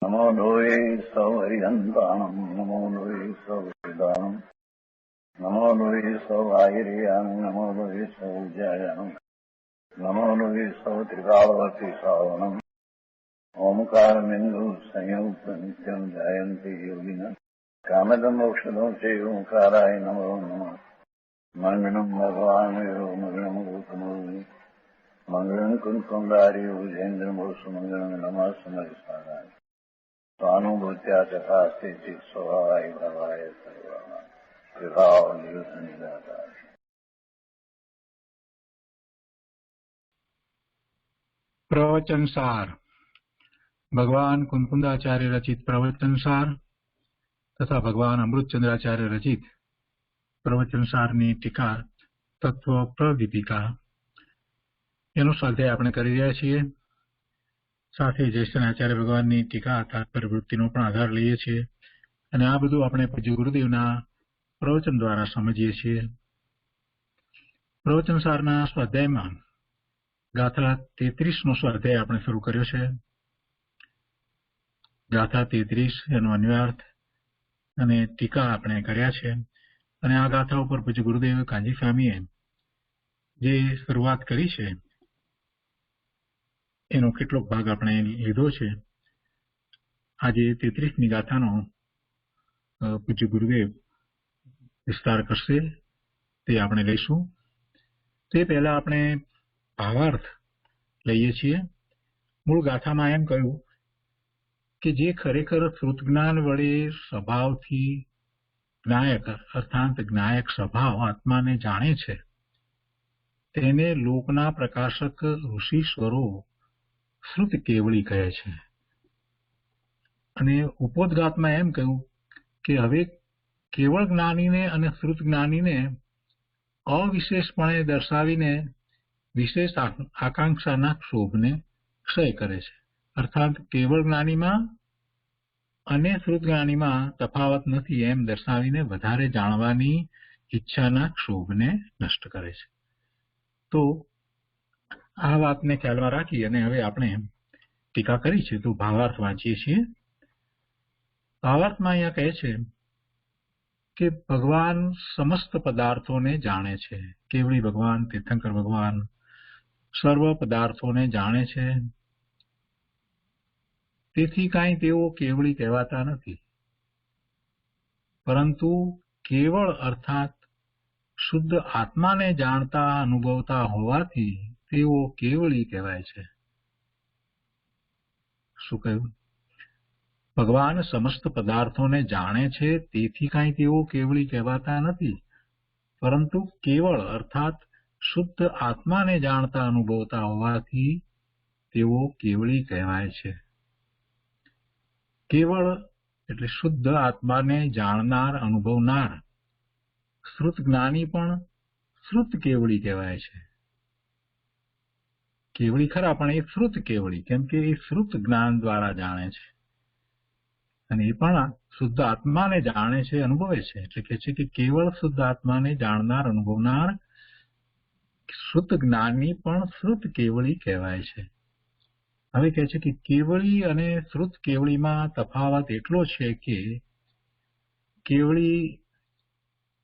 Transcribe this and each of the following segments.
नमो लोये सौहरिहन्ताणम् नमो लोये सौहृदानम् नमो लोये सौभागिर्यानम् नमो लोये सौज्यायानम् नमो लोये सौत्रिकावती सावनम् ओंकारमिन्दु संयुक्त नित्यम् जायन्ति योगिनः कामदमोक्षदो चैव ओंकाराय नमो नमः मङ्गलम् भगवान् मङ्गलम् गौतमो मंगलम कुंकुंडारी उजेन्द्रमो सुमंगलम नमः समरिसाराय स्वानुभूत्या तथा स्थिति स्वभावाय भवाय सर्वाः विभाव नियुक्त निराकार। प्रवचन सार भगवान कुंकुंदाचार्य रचित प्रवचन सार तथा भगवान अमृतचंद्राचार्य रचित प्रवचन साરની ટીકા તત્વ પ્રદીપિકા એનો સ્વાધ્યાય આપણે કરી રહ્યા છીએ. સાથે જ્યેષ્ઠાચાર્ય ભગવાનની ટીકા તાત્પર્ય વૃત્તિનો પણ આધાર લઈએ છીએ અને આ બધું આપણે પૂજ્ય ગુરુદેવના પ્રવચન દ્વારા સમજીએ છીએ. પ્રવચન સારના સ્વાધ્યાયમાં ગાથા 33નો સ્વાધ્યાય આપણે શરૂ કર્યો છે. ગાથા 33 એનો અન્વયાર્થ અને ટીકા આપણે કર્યા છે અને આ ગાથા ઉપર પૂજ્ય ગુરુદેવ કાંજી સ્વામીએ જે શરૂઆત કરી છે એનો કેટલોક ભાગ આપણે લીધો છે. આજે 33મી ગાથાનો પૂજ્ય ગુરુદેવ વિસ્તાર કરશે તે આપણે લઈશું. તે પહેલા આપણે ભાવાર્થ લઈએ છીએ. મૂળ ગાથામાં એમ કહ્યું કે જે ખરેખર શ્રુત જ્ઞાન વડે સ્વભાવથી જ્ઞાયક અર્થાત જ્ઞાયક સ્વભાવ આત્માને જાણે છે તેને લોકના પ્રકાશક ઋષિશ્વરો શ્રુત કેવળી કહે છે. અને ઉપોદગાતમાં એમ કહ્યું કે હવે કેવળ જ્ઞાનીને અને શ્રુત જ્ઞાનીને અવિશેષપણે દર્શાવીને વિશેષ આકાંક્ષાના ક્ષોભને ક્ષય કરે છે. અર્થાત કેવળ જ્ઞાનીમાં અને શ્રુત જ્ઞાનીમાં તફાવત નથી એમ દર્શાવીને વધારે જાણવાની ઈચ્છાના ક્ષોભને નષ્ટ કરે છે. તો આ વાતને ખ્યાલમાં રાખી અને હવે આપણે ટીકા કરી છે તો ભાવાર્થ વાંચીએ છીએ. ભાવાર્થમાં અહીંયા કહે છે કે ભગવાન સમસ્ત પદાર્થોને જાણે છે. કેવળી ભગવાન, તીર્થંકર ભગવાન સર્વ પદાર્થોને જાણે છે. તેથી કાંઈ તેઓ કેવળી કહેવાતા નથી, પરંતુ કેવળ અર્થાત શુદ્ધ આત્માને જાણતા અનુભવતા હોવાથી તેઓ કેવળી કહેવાય છે. શું કહ્યું? ભગવાન સમસ્ત પદાર્થોને જાણે છે તેથી કાંઈ તેઓ કેવળી કહેવાતા નથી, પરંતુ કેવળ અર્થાત શુદ્ધ આત્માને જાણતા અનુભવતા હોવાથી તેઓ કેવળી કહેવાય છે. કેવળ એટલે શુદ્ધ આત્માને જાણનાર અનુભવનાર શ્રુત જ્ઞાની પણ શ્રુત કેવળી કહેવાય છે. કેવળી ખરા પણ એ શ્રુત કેવળી, કેમ કે એ શ્રુત જ્ઞાન દ્વારા જાણે છે અને એ પણ શુદ્ધ આત્માને જાણે છે, અનુભવે છે. એટલે કે છે કે કેવળ શુદ્ધ આત્માને જાણનાર અનુભવનાર શ્રુત જ્ઞાની પણ શ્રુત કેવળી કહેવાય છે. હવે કહે છે કે કેવળી અને શ્રુત કેવળીમાં તફાવત એટલો છે કે કેવળી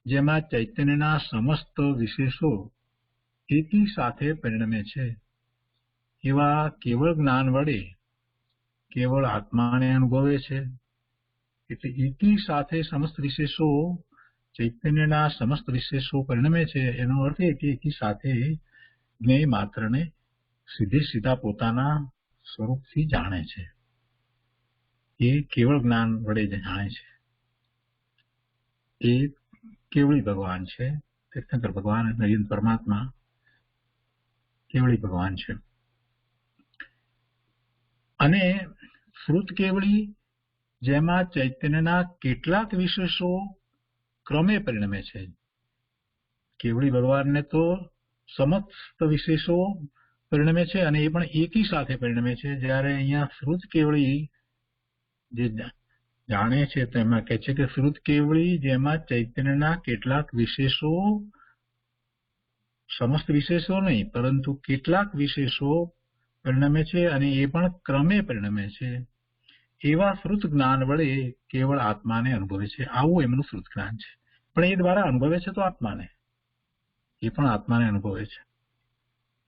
જેમાં ચૈતન્યના સમસ્ત વિશેષો એકી સાથે પરિણમે છે એવા કેવળ જ્ઞાન વડે કેવળ આત્માને અનુભવે છે. એટલે એકી સાથે સમસ્ત વિશેષો ચૈતન્યના સમસ્ત વિશેષો પરિણમે છે. એનો અર્થ એ કે એકી સાથે જ્ઞેય માત્રને સીધા પોતાના સ્વરૂપથી જાણે છે. એ કેવળ જ્ઞાન વડે જાણે છે. એ કેવળી ભગવાન છે. તીર્થંકર ભગવાન નરેન્દ્ર પરમાત્મા કેવળી ભગવાન છે. અને શ્રુત કેવળી જેમાં ચૈતન્યના કેટલાક વિશેષો ક્રમે પરિણમે છે. કેવળી ભગવાનને તો સમસ્ત વિશેષો પરિણમે છે અને એ પણ એકી સાથે પરિણમે છે. જ્યારે અહીંયા શ્રુત કેવળી જે જાણે છે તેમાં કહે છે કે શ્રુત કેવળી જેમાં ચૈતન્યના કેટલાક વિશેષો, સમસ્ત વિશેષો નહીં પરંતુ કેટલાક વિશેષો પરિણમે છે અને એ પણ ક્રમે પરિણમે છે. એવા શ્રુત જ્ઞાન વડે કેવળ આત્માને અનુભવે છે. આવું એમનું શ્રુત જ્ઞાન છે. પણ એ દ્વારા અનુભવે છે તો આત્માને, એ પણ આત્માને અનુભવે છે.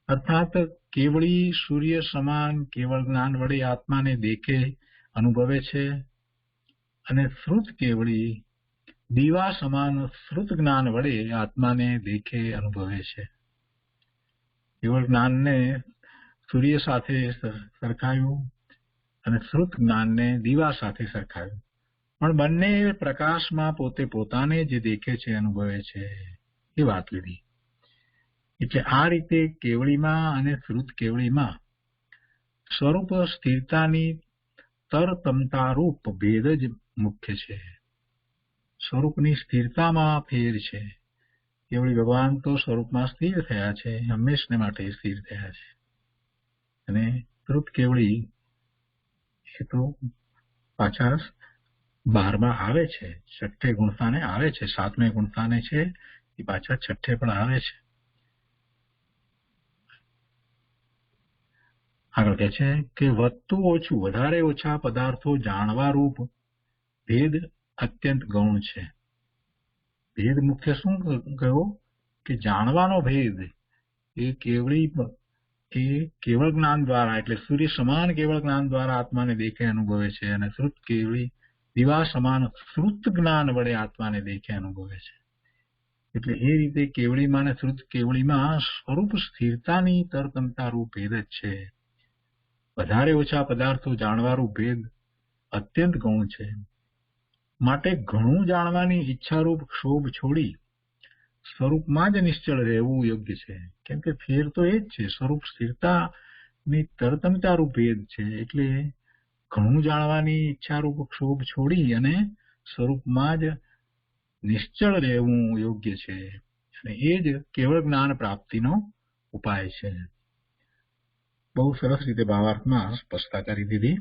અર્થાત કેવળી સૂર્ય સમાન કેવળ જ્ઞાન વડે આત્માને દેખે અનુભવે છે, અને શ્રુત કેવળી દીવા સમાન શ્રુત જ્ઞાન વડે આત્માને દેખે અનુભવે છે. કેવળ જ્ઞાનને સૂર્ય સાથે સરખાવ્યું અને શ્રુત જ્ઞાનને દીવા સાથે સરખાવ્યું, પણ બંને પ્રકાશમાં પોતે પોતાને જે દેખે છે અનુભવે છે એ વાત લીધી. એટલે આ રીતે કેવળીમાં અને શ્રુત કેવળીમાં સ્વરૂપ સ્થિરતાની તરતમતારૂપ ભેદ જ મુખ્ય છે. સ્વરૂપની સ્થિરતામાં ફેર છે. કેવળી ભગવાન તો સ્વરૂપમાં સ્થિર થયા છે, હંમેશને માટે સ્થિર થયા છે. અને શ્રુત કેવળી એ તો પાછા 12મા આવે છે, 6ઠે ગુણસ્થાને આવે છે, 7મે ગુણસ્થાને છે એ પાછા 6ઠે પણ આવે છે. આગળ કહે છે કે વધતું ઓછું વધારે ઓછા પદાર્થો જાણવા રૂપ ભેદ અત્યંત ગૌણ છે. ભેદ મુખ્ય શું કહ્યો કે જાણવાનો ભેદ એ કેવળ જ્ઞાન દ્વારા, એટલે સૂર્ય સમાન કેવળ જ્ઞાન દ્વારા આત્માને દેખે અનુભવે છે, અને શ્રુત કેવળી દીવા સમાન શ્રુત જ્ઞાન વડે આત્માને દેખે અનુભવે છે. એટલે એ રીતે કેવળીમાં અને શ્રુત કેવળીમાં સ્વરૂપ સ્થિરતાની તરતમતારૂપ ભેદ જ છે. વધારે ઓછા પદાર્થો જાણવારૂપ ભેદ અત્યંત ગૌણ છે. માટે ઘણું જાણવાની ઈચ્છારૂપ ક્ષોભ છોડી સ્વરૂપમાં જ નિશ્ચળ રહેવું યોગ્ય છે. કેમ કે ફેર તો એ જ છે, સ્વરૂપ સ્થિરતાની તરતમતારૂપ ભેદ છે. એટલે ઘણું જાણવાની ઈચ્છારૂપ ક્ષોભ છોડી અને સ્વરૂપમાં જ નિશ્ચળ રહેવું યોગ્ય છે, અને એ જ કેવળ જ્ઞાન પ્રાપ્તિનો ઉપાય છે. બહુ સરસ રીતે ભાવાર્થમાં સ્પષ્ટતા કરી દીધી.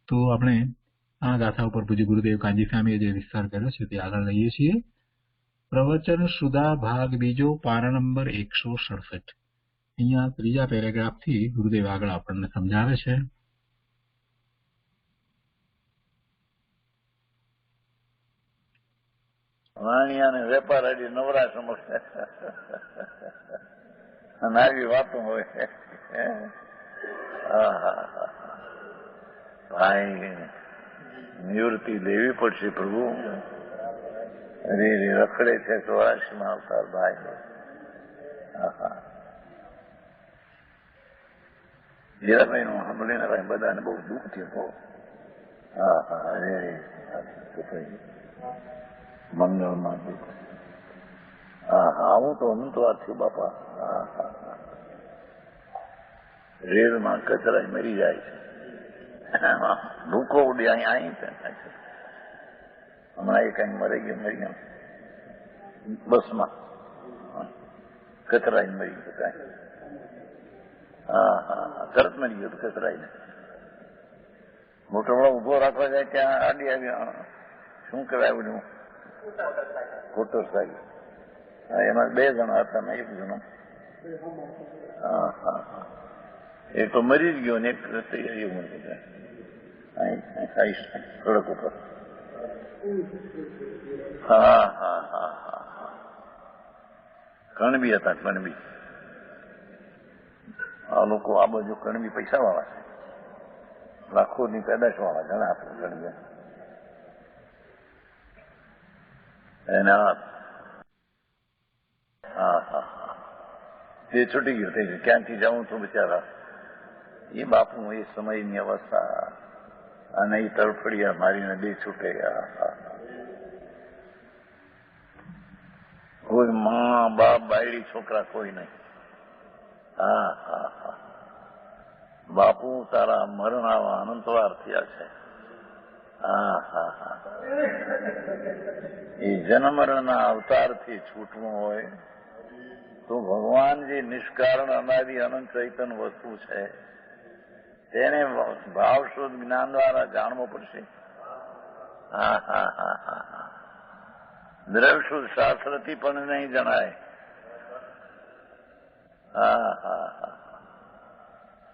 તો આપણે આ ગાથા ઉપર પૂજ્ય ગુરુદેવ કાંજી સ્વામીએ જે વિસ્તાર કર્યો છે તે આગળ લઈએ છીએ. પ્રવચન સુધા ભાગ બીજો, પારા નંબર 167. અહીંયા 3જા પેરેગ્રાફથી ગુરુદેવ આગળ આપણને સમજાવે છે. વાણિયા ને વેપાર હજી નવરા સમજે અને આવી વાતો હોય. ભાઈ નિવૃત્તિ લેવી પડશે પ્રભુ. અરે રખડે છે 84માં અવતાર ભાઈ. હીરાભાઈ નું સાંભળીને ભાઈ બધાને બહુ દુઃખ થયું. અરે મંગળમાં દુઃખ. આવું તો અનંતવાર થયું બાપા. રેલમાં કચરાઈ મરી જાય છે, ભૂકો ઉડી અહીં હમણાં એ કઈ મરી ગયો બસમાં કચરાઈ મરી ગયો કઈ. તરત મરી ગયો કચરાઈને. મોટો ઉભો રાખવા જાય ત્યાં આડી આવી શું કરાવ્યું મોટરસાઇકલ. એમાં 2 જણા હતા ને 1 જણો. એક તો મરી જ ગયો ને એક તૈયારી મળી સડક ઉપર. કણબી હતા, કણબી. આ લોકો આ બાજુ કણબી પૈસા વાળા છે, લાખોની પેદાશ વાળા ઘણા આપણે કણબી. એના તે છૂટી ગયો થઈ ગયો. ક્યાંથી જાઉં છું બિચારા. એ બાપુ એ સમયની અવસ્થા, અને એ તડફડિયા મારીને 2 છૂટે. કોઈ મા બાપ બાયડી છોકરા કોઈ નહીં. બાપુ તારા મરણ આવા અનંતવાર થયા છે. એ જન્મરણના અવતારથી છૂટવું હોય તો ભગવાન જે નિષ્કારણ અનાદિ અનંત ચૈતન વસ્તુ છે તેને ભાવશુદ્ધ જ્ઞાન દ્વારા જાણવું પડશે. દ્રવશુદ્ધ શાસ્ત્રથી પણ નહીં જણાય.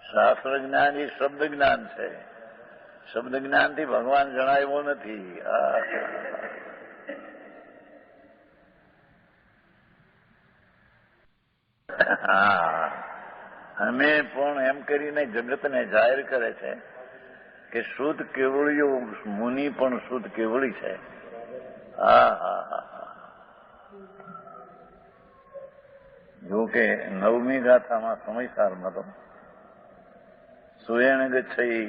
શાસ્ત્ર જ્ઞાન એ શબ્દ જ્ઞાન છે. શબ્દ જ્ઞાનથી ભગવાન જણાવ્યો નથી. હા, અમે પણ એમ કરીને જગતને જાહેર કરે છે કે શુદ્ધ કેવળીઓ મુનિ પણ શુદ્ધ કેવળી છે. હા હા હા. જો કે 9મી ગાથામાં સમયસારમાં તો સુયેણ ગચ્છઈ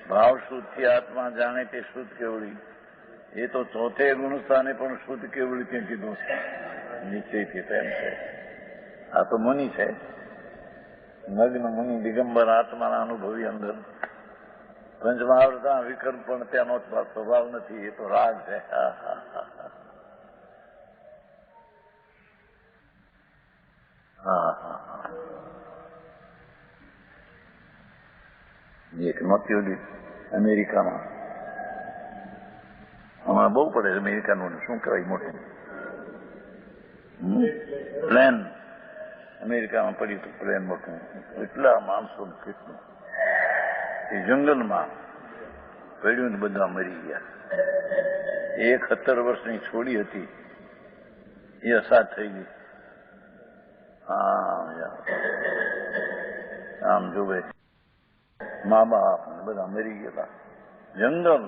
ભાવ શુદ્ધથી આત્મા જાણે તે શુદ્ધ કેવળી, એ તો ચોથે ગુણસ્થાને પણ શુદ્ધ કેવળી ત્યાં કીધું છે નિશ્ચયથી. તેમ છે આ તો મુનિ છે, નગ્ન મુનિ દિગંબર આત્માના અનુભવી અંદર પંચમહાવૃતા વિકલ્પ પણ ત્યાંનો સ્વભાવ નથી, એ તો રાગ છે. હા હા હા હા હા હા. એક નોતી ઓલી અમેરિકામાં, હમણાં બહુ પડે અમેરિકાનું શું કહેવાય મોટું પ્લેન અમેરિકામાં પડ્યું હતું, પ્લેન મોટું, એટલા માણસો કેટલું એ જંગલમાં પડ્યું ને બધા મરી ગયા. 17 વર્ષની છોડી હતી એ અસાધ થઈ ગઈ. હા આમ જોવે મા બાપ બધા મરી ગયેલા. જંગલ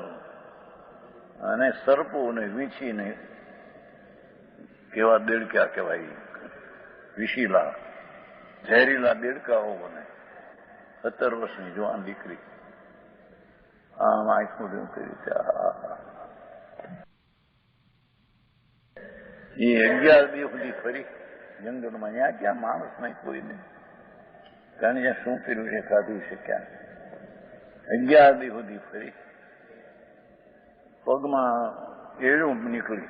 અને સર્પો ને વીંછીને કેવા દેડકા કહેવાય, વિશીલા ઝેરીલા દેડકાઓ બને. 17 વર્ષની જવાન દીકરી આમ આંખનું ધીમ કરી છે. એ 11 દિવસ સુધી ફરી જંગલમાં. ત્યાં ક્યાં માણસ નહીં, કોઈ નહીં, કારણ જ્યાં શું કર્યું છે કાઢ્યું છે ક્યાં. 11 દિવસ સુધી ફરી પગમાં એળું નીકળી,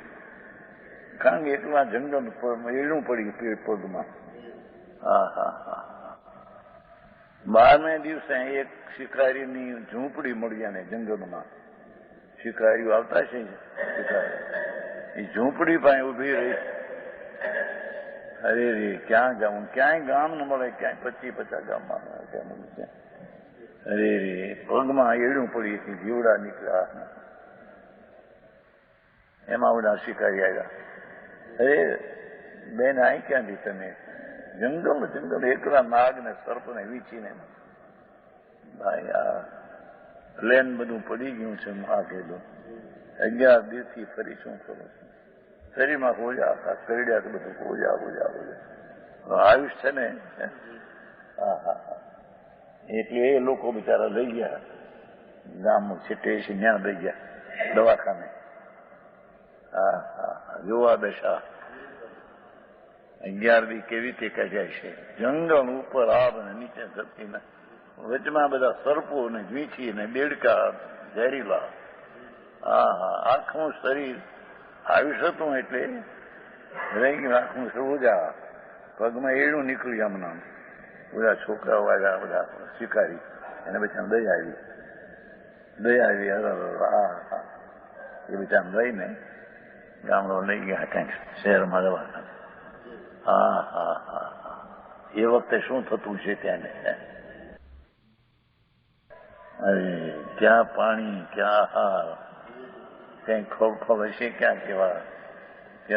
કારણ કે એટલા જંગલ એળું પડી પગમાં. હા હા હા. 12મે દિવસે એક શિકારીની ઝૂંપડી મળી અને જંગલમાં શિકારીઓ આવતા છે શિકારી, એ ઝૂંપડી પાસે ઉભી રહી. અરે રે ક્યાં જાઉં, ક્યાંય ગામ ન મળે, ક્યાંય 25-50 ગામમાં મળે. અરે રે પગમાં એળું પડી હતી, જીવડા નીકળ્યા. એમાં બધા શિકારી આવ્યા. અરે બેન અહીં ક્યાંથી તમે? જંગલ એકલા નાગ ને સર્પ ને વીંચીને. ભાઈ આ પ્લેન બધું પડી ગયું છે. આ કીધું 11 દિવસથી ફરી શું કરું છું? શરીરમાં કોજા હતા, કરડ્યા તો બધું કોજા. આયુષ છે ને. હા હા હા. એટલે એ લોકો બિચારા લઈ ગયા ગામ છેટે છે, ત્યાં લઈ ગયા દવાખાને. હા હા. જોવા દશા 11 દી કેવી રીતે કાઢ્યા છે. જંગલ ઉપર આબ ને નીચે ધરતી ને વચમાં બધા સર્પો ને વીંછી ને દેડકા ઝેરીલા. હા હા. આખું શરીર આયુષ હતું એટલે રહી ગયું આખું સોજા. પગમાં એળું નીકળ્યું આમનામ. બધા છોકરાઓ આવ્યા, બધા શિકારી, એને બચાને દયા આવી. હા હા. એ બચાને લઈને ગામડો લઈ ગયા કંઈક શહેરમાં દવાખાને. હા હા હા હા. એ વખતે શું થતું છે ત્યાં? અરે ક્યાં પાણી, ક્યાં હાર, કઈ ખોળ હશે ક્યાં, કેવા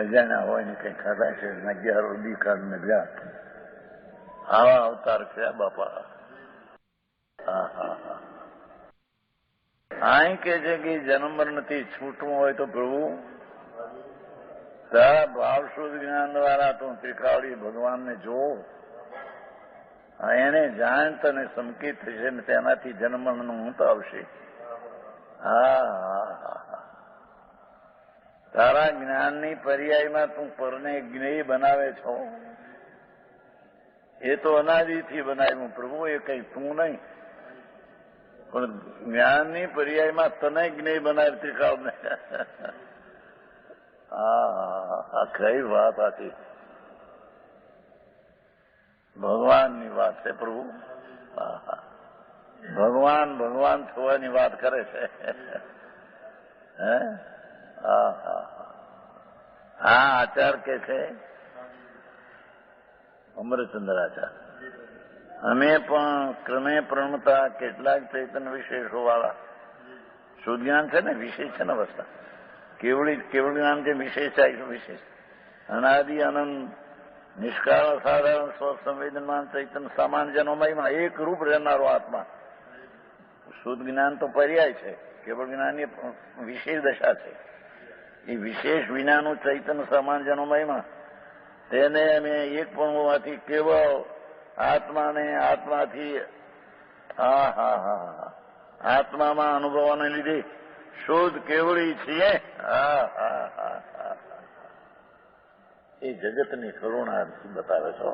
અજાણ્યા હોય ને કઈ ખાધા છે. 11 દી કાઢને ગયા. આવા અવતાર થયા બાપા. હા હા હા. અહીં કે છે કે જન્મ મરણથી છૂટવું હોય તો પ્રભુ તારા ભાવ શુદ્ધ જ્ઞાન દ્વારા તું ત્રિકાળી ભગવાનને જો, એને જાણ તને સંકેત થશે ને તેનાથી જન્મ મરણનું અંત આવશે. હા હા હા. તારા જ્ઞાનની પર્યાયમાં તું પરને જ્ઞેય બનાવે છો. એ તો અનાદિથી બનાવ્યું પ્રભુ, એ કઈ તું નહીં, પણ જ્ઞાનની પર્યાયમાં તને જ્ઞેય બનાવે ત્રિકાળને. આ કઈ વાત હતી? ભગવાનની વાત છે પ્રભુ. ભગવાન થવાની વાત કરે છે. હે? હા હા. આચાર કે છે અમરચંદ્ર આચાર, અમે પણ ક્રમે પ્રણતા કેટલાક ચૈતન્ય વિશેષો વાળા શુદ્ધ જ્ઞાન છે ને વિશેષ છે ને અવસ્થા. કેવળ જ્ઞાન છે વિશેષ છે. વિશેષ અનાદિ અનંત નિષ્કાળ સાધારણ સ્વસંવેદનમાન ચૈતન્ય સમાન જનોમયમાં એક રૂપ રહેનારો આત્મા. શુદ્ધ જ્ઞાન તો પર્યાય છે, કેવળ જ્ઞાનની વિશેષ દશા છે. એ વિશેષ વિનાનું ચૈતન્ય સમાન જનોમયમાં તેને અમે એક પણ હોવાથી કેવળ આત્માને આત્માથી આત્મામાં અનુભવવાને લીધે શુદ્ધ કેવળી છીએ. એ જગતની કરુણા બતાવે છો.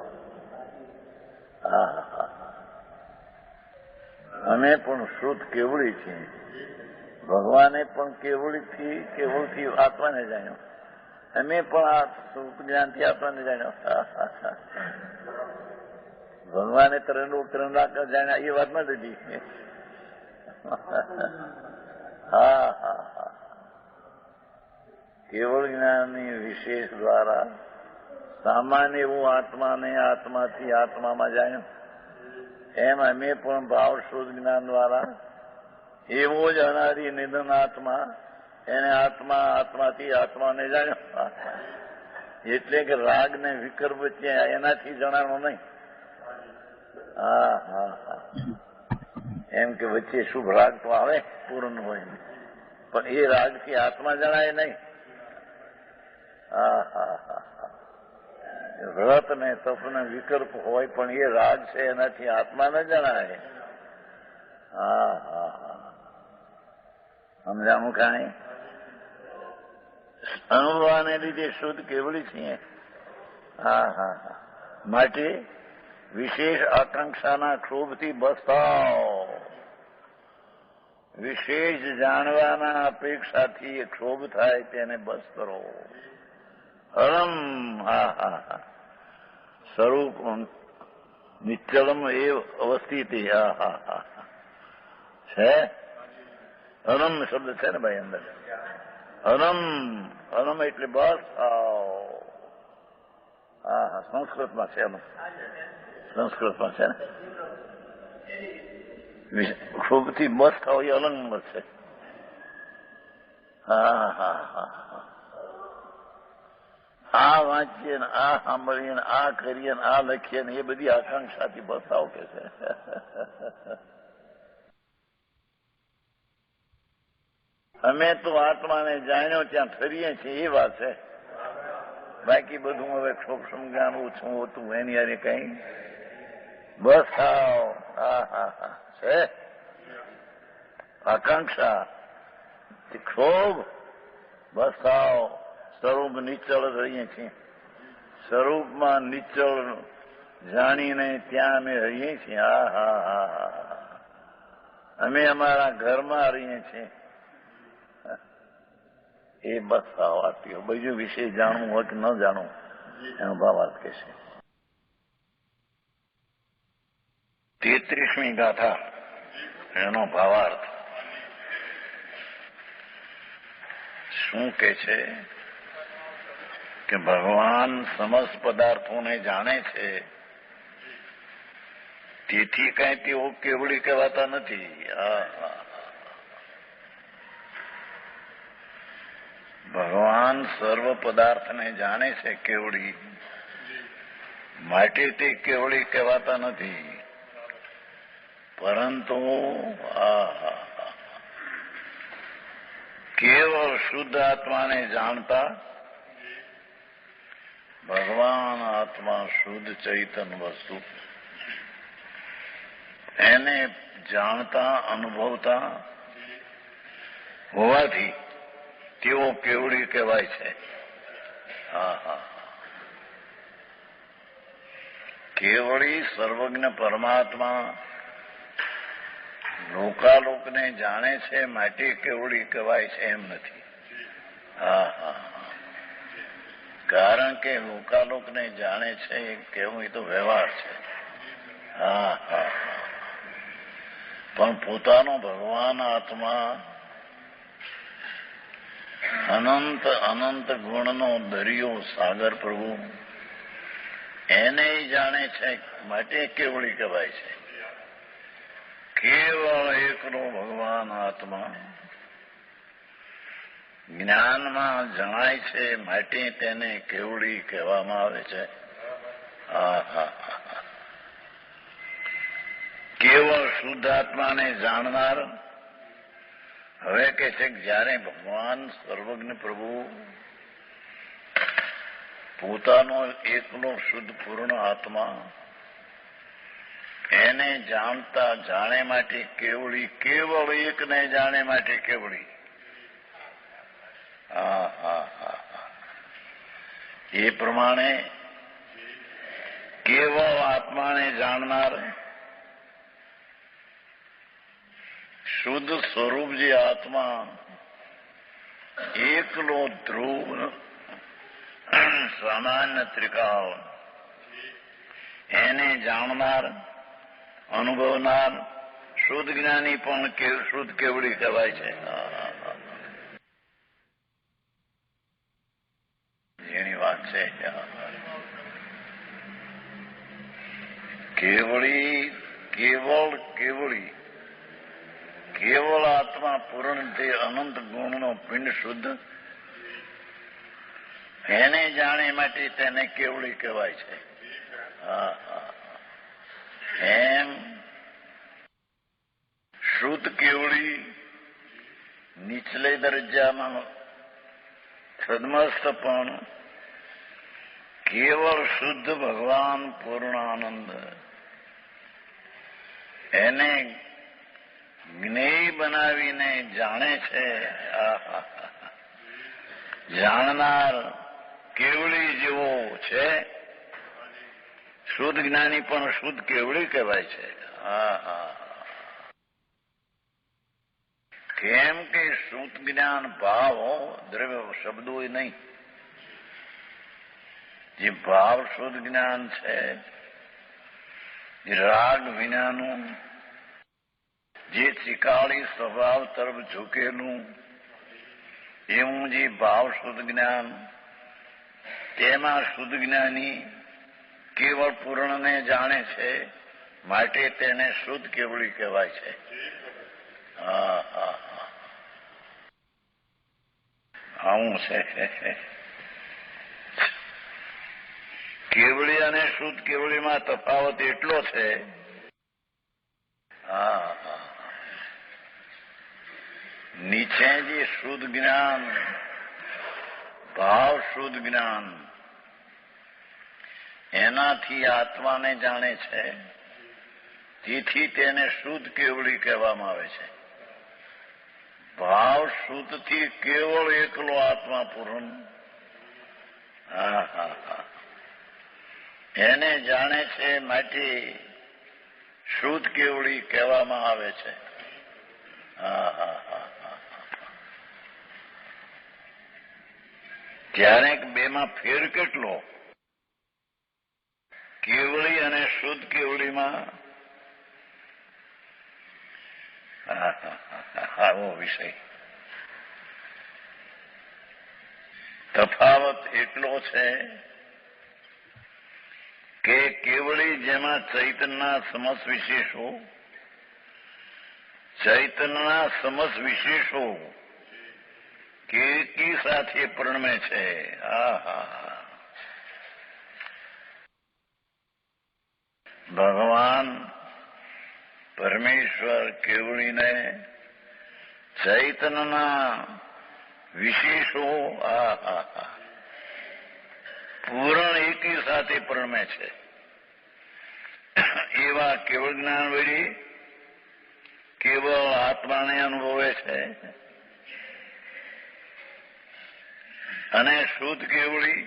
અમે પણ શુદ્ધ કેવળી છીએ. ભગવાને પણ કેવળથી આત્માને જાણ્યો. અમે પણ આ શુદ્ધ જ્ઞાનથી આત્માને જાણ્યો. ભગવાને ત્રણ લાખ જાણ્યા એ વાત નથી દીધી. કેવળ જ્ઞાનની વિશેષ દ્વારા સામાન્ય એવું આત્માને આત્માથી આત્મામાં જાણ્યું. એમ અમે પણ ભાવ શુદ્ધ જ્ઞાન દ્વારા એવો જ અનાદિ નિધન આત્મા એને આત્માથી આત્માને જાણ્યો. એટલે કે રાગ ને વિકર વચ્ચે એનાથી જણાવવાનું નહીં. એમ કે વચ્ચે શુભ રાગ તો આવે પૂર્ણ હોય, પણ એ રાગથી આત્મા જણાય નહીં. વ્રત ને તપ ને વિકલ્પ હોય પણ એ રાગ છે એનાથી આત્મા ન જણાય. સમજાણું કાંઈ? અનુભવાને લીધે શુદ્ધ કેવળી છીએ. માટે વિશેષ આકાંક્ષાના ક્ષોભથી બસ થાવ. વિશેષ જાણવાના અપેક્ષાથી ક્ષોભ થાય તેને બસ કરો. હરમ સ્વરૂપ નિશ્ચલમ એ અવસ્થિતિ. છે હરમ શબ્દ છે ને ભાઈ અંદર. હરમ એટલે બસ સંસ્કૃતમાં છે. સંસ્કૃતમાં છે ને ક્ષોભથી બસ થાવ એ અલંગ છે. આ વાંચીએ ને આ સાંભળીએ ને આ કરીએ ને આ લખીએ ને એ બધી આકાંક્ષાથી બસાવ કે છે. અમે તો આત્માને જાણ્યો ત્યાં ફરીએ છીએ એ વાત છે. બાકી બધું હવે ક્ષોભ સમજાણવું છું હોતું એની યારે કઈ બસાવ છે. આકાંક્ષા ક્ષોભ બસાવ. સ્વરૂપ નિશ્ચળ રહીએ છીએ. સ્વરૂપમાં નિશ્ચળ જાણીને ત્યાં અમે રહીએ છીએ. અમે અમારા ઘરમાં રહીએ છીએ. એ બસ આવાતીઓ બીજું વિશે જાણવું હોય કે ન જાણવું એનો ભાવાર્થ કે છે. 33મી ગાથા એનો ભાવાર્થ શું કે છે કે ભગવાન સમસ્ત પદાર્થોને જાણે છે, તેથી કઈ તેઓ કેવળી કહેવાતા નથી. ભગવાન સર્વ પદાર્થને જાણે છે કેવળી, માટે તે કેવળી કહેવાતા નથી. પરંતુ કેવળ શુદ્ધ આત્માને જાણતા ભગવાન આત્મા શુદ્ધ ચૈતન વસ્તુ એને જાણતા અનુભવતા હોવાથી તેઓ કેવળી કહેવાય છે. કેવળી સર્વજ્ઞ પરમાત્મા લોકાલોકને જાણે છે માટે કેવળી કહેવાય છે એમ નથી. કારણ કે લોકાલોકને જાણે છે એ કહેવું એ તો વ્યવહાર છે. પણ પોતાનો ભગવાન આત્મા અનંત ગુણનો દરિયો સાગર પ્રભુ એને જાણે છે માટે કેવળી કહેવાય છે. કેવળ એકનો ભગવાન આત્મા જ્ઞાનમાં જણાય છે માટે તેને કેવડી કહેવામાં આવે છે. કેવળ શુદ્ધ આત્માને જાણનાર હવે કે છે કે જ્યારે ભગવાન સર્વજ્ઞ પ્રભુ પોતાનો એકલો શુદ્ધ પૂર્ણ આત્મા એને જાણતા જાણે માટે કેવળી, કેવળ એકને જાણે માટે કેવળી. એ પ્રમાણે કેવળ આત્માને જાણનાર શુદ્ધ સ્વરૂપ જે આત્મા એકલો ધ્રુવ સામાન્ય ત્રિકાળ એને જાણનાર અનુભવનાર શુદ્ધ જ્ઞાની પણ શુદ્ધ કેવડી કહેવાય છે. એની વાત છે. કેવળી, કેવળ કેવળી, કેવળ આત્મા પૂર્ણ તે અનંત ગુણનો પિંડ શુદ્ધ એને જાણે માટે તેને કેવળી કહેવાય છે. એમ શુદ્ધ કેવળી નીચલે દરજ્જામાં છદ્મસ્થ પણ કેવળ શુદ્ધ ભગવાન પૂર્ણાનંદ એને જ્ઞેય બનાવીને જાણે છે. જાણનાર કેવળી જેવો છે. શુદ્ધ જ્ઞાની પણ શુદ્ધ કેવળી કહેવાય છે. કેમ કે શુદ્ધ જ્ઞાન ભાવ દ્રવ્ય શબ્દો નહીં. જે ભાવ શુદ્ધ જ્ઞાન છે એ રાગ વિનાનું, જે ત્રિકાળી સ્વભાવ તરફ ઝૂકેલું એવું જે ભાવ શુદ્ધ જ્ઞાન, તેમાં શુદ્ધ જ્ઞાની કેવળ પૂર્ણને જાણે છે માટે તેને શુદ્ધ કેવળી કહેવાય છે. આવું છે. કેવળી અને શુદ્ધ કેવળીમાં તફાવત એટલો છે. નીચે જે શુદ્ધ જ્ઞાન, ભાવ શુદ્ધ જ્ઞાન એનાથી આત્માને જાણે છે, તેથી તેને શુદ્ધ કેવળી કહેવામાં આવે છે. ભાવ શુદ્ધથી કેવળ એકલો આત્મા પૂર્ણ એને જાણે છે માટે શુદ્ધ કેવળી કહેવામાં આવે છે. ત્યારે બેમાં ફેર કેટલો? કેવળી અને શુદ્ધ કેવળીમાં આવો વિષય. તફાવત એટલો છે કે કેવળી જેમાં ચૈતન્યના સમસ્ત વિશેષો, ચૈતન્યના સમસ્ત વિશેષો કેકી સાથે પ્રણમે છે. ભગવાન પરમેશ્વર કેવળીને ચૈતન્યના વિશેષો પૂર્ણ એકી સાથે પ્રણમે છે. એવા કેવળ જ્ઞાન વળી કેવળ આત્માને અનુભવે છે અને શુદ્ધ કેવળી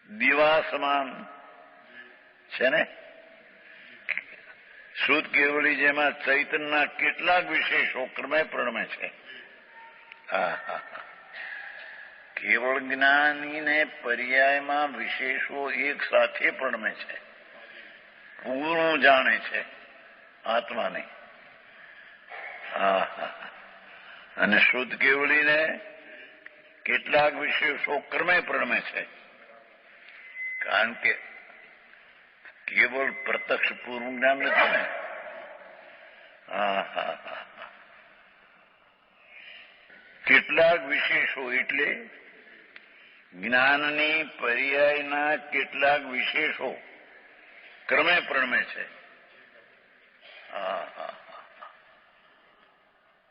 દીવા સમાન છે ને. શુદ્ધ કેવળી જેમાં ચૈતન્યના કેટલાક વિશેષો ક્રમે પ્રણમે છે. કેવળ જ્ઞાનીને પર્યાયમાં વિશેષો એક સાથે પ્રણમે છે, પૂર્ણ જાણે છે આત્માને. અને શુદ્ધ કેવળીને કેટલાક વિશેષો ક્રમે પ્રણમે છે, કારણ કે કેવળ પ્રત્યક્ષ પૂર્વ જ્ઞાન નથી ને. કેટલાક વિશેષો એટલે જ્ઞાનની પર્યાયના કેટલાક વિશેષો ક્રમે પ્રણમે છે.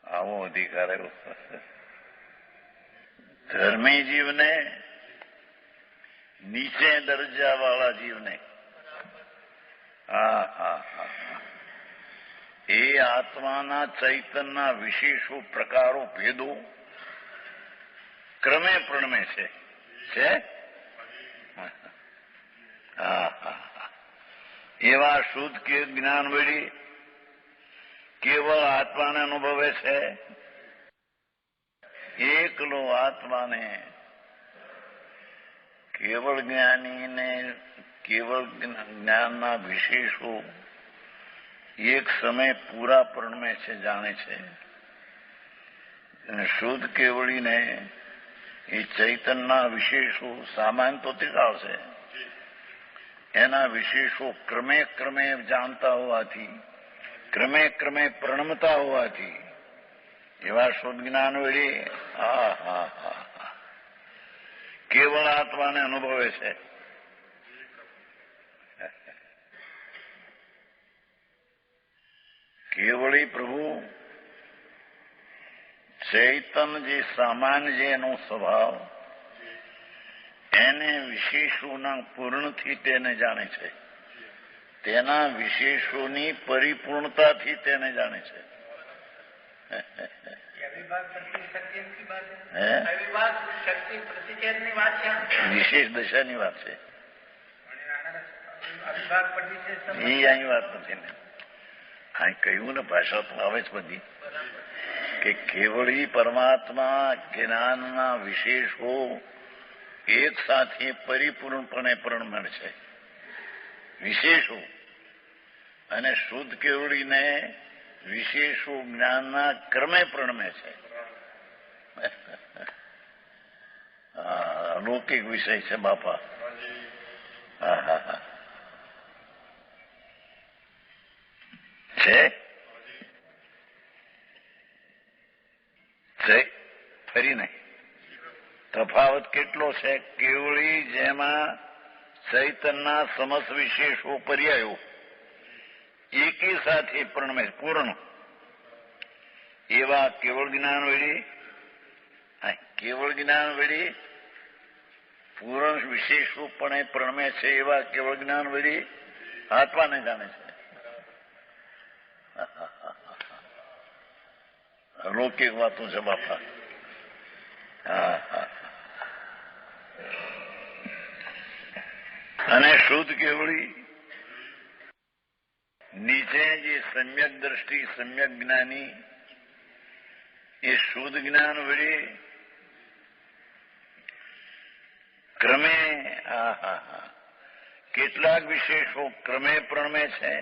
આવો અધિકાર એવો ધર્મી જીવને, નીચે દરજાવાળા જીવને એ આત્માના ચૈતનના વિશેષો પ્રકારો ભેદો ક્રમે પ્રણમે છે. એવા શુદ્ધ કે જ્ઞાન વળી કેવળ આત્માને અનુભવે છે. એકલો આત્માને કેવળ જ્ઞાનીને કેવળ જ્ઞાનના વિશેષો એક સમય પૂરા પ્રણમે છે, જાણે છે. અને શુદ્ધ કેવળીને એ ચૈતનના વિશેષો સામાન્ય તો ત્રિકાળ છે, એના વિશેષો ક્રમે ક્રમે જાણતા હોવાથી, ક્રમે ક્રમે પ્રણમતા હોવાથી એવા શુદ્ધ જ્ઞાન વળી કેવળ આત્માને અનુભવે છે. કેવળી પ્રભુ ચૈતન જે સામાન્ય જે એનો સ્વભાવ, એને વિશેષોના પૂર્ણથી તેને જાણે છે, તેના વિશેષોની પરિપૂર્ણતાથી તેને જાણે છે. વિશેષ દશાની વાત છે, એ અહીં વાત નથી ને. આ કહ્યું ને, ભાષા તો આવે જ બધી કે કેવળી પરમાત્મા જ્ઞાનના વિશેષો એક સાથે પરિપૂર્ણપણે પ્રણમે છે, વિશેષો. અને શુદ્ધ કેવળીને વિશેષો જ્ઞાનના ક્રમે પ્રણમે છે. અલૌકિક વિષય છે બાપા. છે ફરી નહીં. તફાવત કેટલો છે? કેવળી જેમાં ચૈતનના સમસ્ત વિશેષો પર્યાયો એકી સાથે પ્રણમે પૂર્ણ, એવા કેવળ જ્ઞાન વળી પૂર્ણ વિશેષોપણે પ્રણમે છે. એવા કેવળ જ્ઞાન વળી આત્માને જાણે છે. અલૌકિક વાતો છે બાપા. અને શુદ્ધ કેવળી નીચે જે સમ્યક દ્રષ્ટિ, સમ્યક જ્ઞાની, એ શુદ્ધ જ્ઞાન વળી ક્રમે કેટલાક વિશેષો ક્રમે પ્રણમે છે.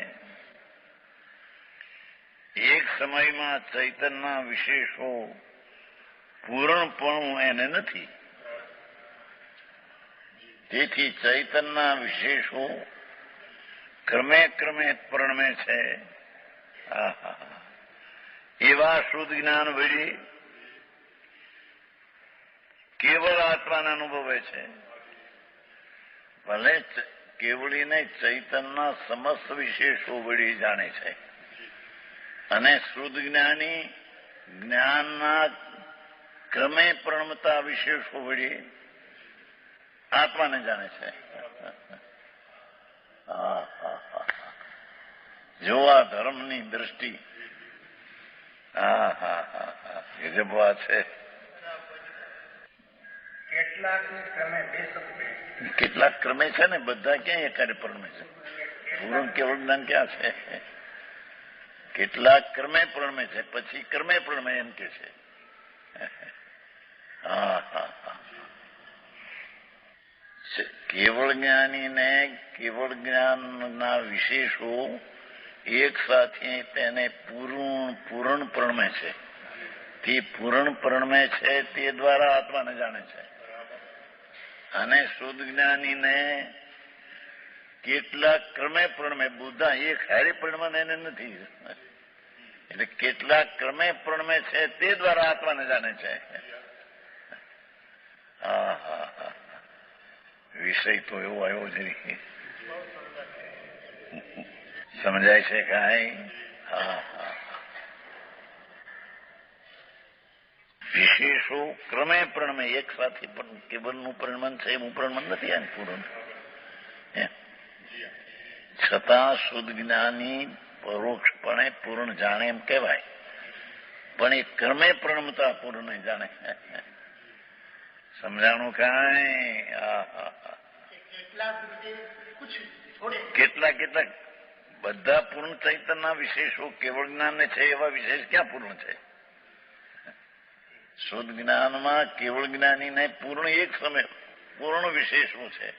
એક સમયમાં ચૈતનના વિશેષો પૂર્ણપણું એને નથી. તેથી ચૈતનના વિશેષો ક્રમે ક્રમે પ્રણમે છે. એવા શુદ્ધ જ્ઞાન વળી કેવળ આત્માને અનુભવે છે. ભલે કેવળીને ચૈતનના સમસ્ત વિશેષો વળી જાણે છે, અને શુદ્ધ જ્ઞાની જ્ઞાનના ક્રમે પ્રણમતા વિશેષો વળી આત્માને જાણે છે. જો આ ધર્મની દ્રષ્ટિ ગજબ વાત છે. કેટલાક ક્રમે છે ને, બધા ક્યાં એકારે પ્રણમે છે? પૂર્ણ કેવળ જ્ઞાન ક્યાં છે? કેટલાક ક્રમે પ્રણમે છે, પછી ક્રમે પ્રણમે એમ કે છે. કેવળ જ્ઞાનીને કેવળ જ્ઞાનના વિશેષો એક સાથે તેને પૂર્ણ પ્રણમે છે. તે પૂર્ણ પ્રણમે છે, તે દ્વારા આત્માને જાણે છે. અને શુદ્ધ જ્ઞાનીને કેટલાક ક્રમે પ્રણમે, બધા એક હારે પ્રણમે એને નથી. એટલે કેટલાક ક્રમે પ્રણમે છે, તે દ્વારા આત્માને જાણે છે. હા હા હા, વિષય તો એવો આવ્યો જ નહીં. સમજાય છે કાંઈ? હા હા. વિશેષો ક્રમે પ્રણમે એક સાથે પણ કેવલનું પ્રણમન છે એવું પ્રણમન નથી આ પૂર્ણ. છતાં શુદ્ધ જ્ઞાની પરોક્ષપણે પૂર્ણ જાણે એમ કહેવાય, પણ એ ક્રમે પ્રણમતા પૂર્ણ નહીં જાણે. સમજાણું કાંઈ? કેટલાક બધા પૂર્ણ ચૈતનના વિશેષો કેવળ જ્ઞાનને છે એવા વિશેષ ક્યાં પૂર્ણ છે? શુદ્ધ જ્ઞાનમાં કેવળ જ્ઞાનીને પૂર્ણ એક સમય પૂર્ણ વિશેષો છે.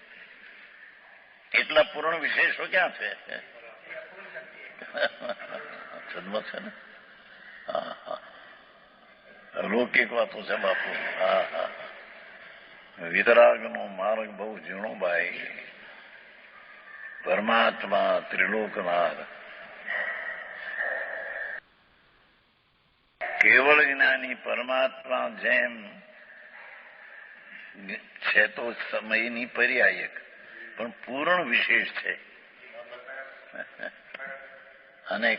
એટલા પૂર્ણ વિશેષો ક્યાં છે? જન્મ છે ને. હા હા, લૌકિક વાતો છે બાપુ. હા હા, વિતરાગનો માર્ગ બહુ ઝીણો ભાઈ. પરમાત્મા ત્રિલોકનાથ કેવળ જ્ઞાની પરમાત્મા જેમ છે તો સમયની પર્યાયક, પણ પૂર્ણ વિશેષ છે. અને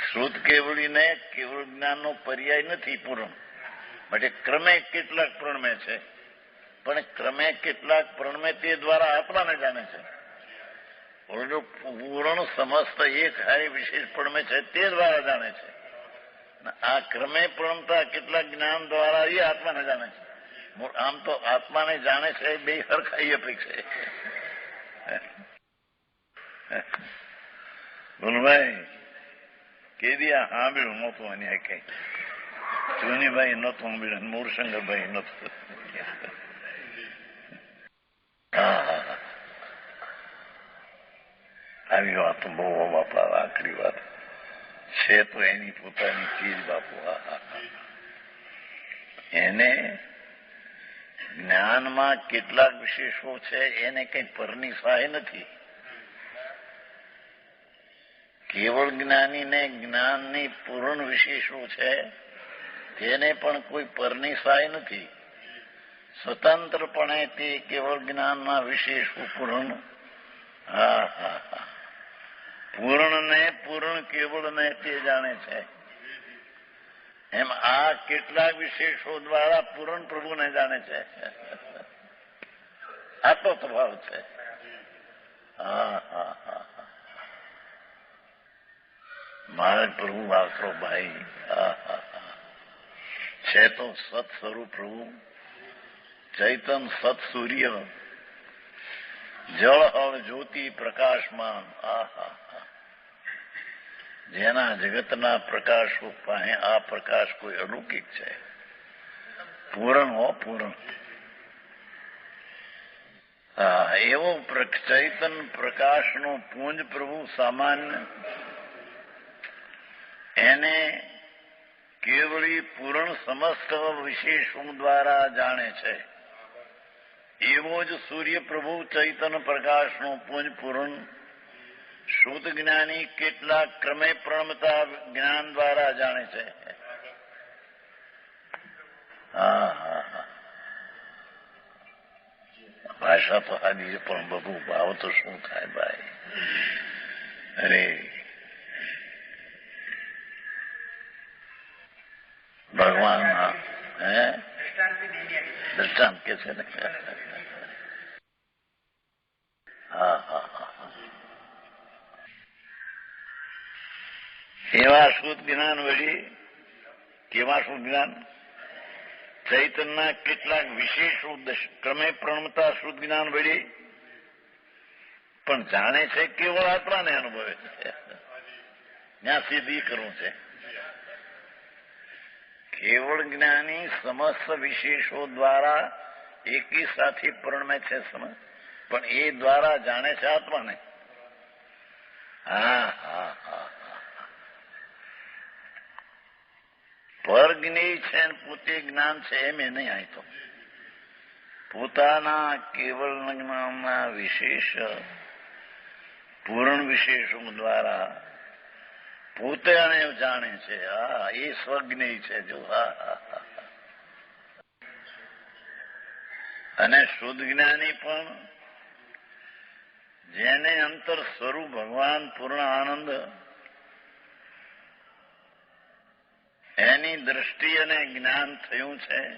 શ્રુત કેવળીને કેવળ જ્ઞાનનો પર્યાય નથી પૂર્ણ, માટે ક્રમે કેટલાક પ્રણમે છે, પણ ક્રમે કેટલાક પ્રણમે તે દ્વારા આત્માને જાણે છે. પૂર્ણ સમસ્ત એક હારે વિશેષ પ્રણમે છે તે દ્વારા જાણે છે. આ ક્રમે પ્રણમતા કેટલાક જ્ઞાન દ્વારા એ આત્માને જાણે છે. આમ તો આત્માને જાણે છે બે હરખાઈ અપેક્ષા. બોલભાઈ કેદિયા સાંભળ્યું નહોતું અને કઈ જૂનીભાઈ નહોતું સાંભળ્યું, મૂળશંકરભાઈ નહોતું. આવી વાત બહુ બાપા આખરી વાત છે તો એની પોતાની ચીજ બાપુ. એને જ્ઞાનમાં કેટલાક વિશેષો છે એને કઈ પરની સહાય નથી. કેવળ જ્ઞાનીને જ્ઞાનની પૂર્ણ વિશેષો છે તેને પણ કોઈ પરની સહાય નથી. સ્વતંત્રપણે તે કેવળ જ્ઞાનના વિશેષો પૂર્ણ. હા હા હા, પૂર્ણને પૂર્ણ કેવળને તે જાણે છે. એમ આ કેટલાક વિશેષો દ્વારા પૂર્ણ પ્રભુને જાણે છે. આ તો સ્વભાવ છે. હા હા હા, મારે પ્રભુ વાસરો ભાઈ. હા હા હા, છે તો સત સ્વરૂપ પ્રભુ, ચૈતન સત સૂર્ય, જળ હળ જ્યોતિ પ્રકાશમાન. આહા, જેના જગતના પ્રકાશો પાસે આ પ્રકાશ કોઈ અલૌકિક છે. પૂરણ હો પૂરણ. હા, એવો ચૈતન પ્રકાશનો પુંજ પ્રભુ સામાન્ય એને કેવળી પૂરણ સમસ્ત વિશેષો દ્વારા જાણે છે. એવો જ સૂર્ય પ્રભુ ચૈતન પ્રકાશનો પુંજ પૂરણ શુદ્ધ જ્ઞાની કેટલાક ક્રમે પ્રણમતા જ્ઞાન દ્વારા જાણે છે. હા હા હા, ભાષા તો આદિ પણ બહુ ભાવ તો શું થાય ભાઈ. અરે ભગવાન હે દ્રષ્ટાંત કે છે ને. હા હા હા, એવા શુદ્ધ જ્ઞાન વળી કેવા શુદ્ધ જ્ઞાન? ચૈતનના કેટલાક વિશેષ ક્રમે પ્રણમતા શુદ્ધ જ્ઞાન વળી પણ જાણે છે કેવળ આત્માને અનુભવે છે. ત્યાં સિદ્ધિ કરવું છે. કેવળ જ્ઞાની સમસ્ત વિશેષો દ્વારા એકી સાથે પ્રણમે છે પણ એ દ્વારા જાણે છે આત્માને. હા હા હા, પર જ્ઞેય છે ને પોતે જ્ઞાન છે એમ એ નહીં. આય તો પોતાના કેવળ જ્ઞાનના વિશેષ પૂર્ણ વિશેષો દ્વારા પોતે જાણે છે. હા, એ સ્વજ્ઞેય છે. જો હા હા હા, અને શુદ્ધ જ્ઞાની પણ જેને અંતર સ્વરૂપ ભગવાન પૂર્ણ આનંદ એની દ્રષ્ટિ અને જ્ઞાન થયું છે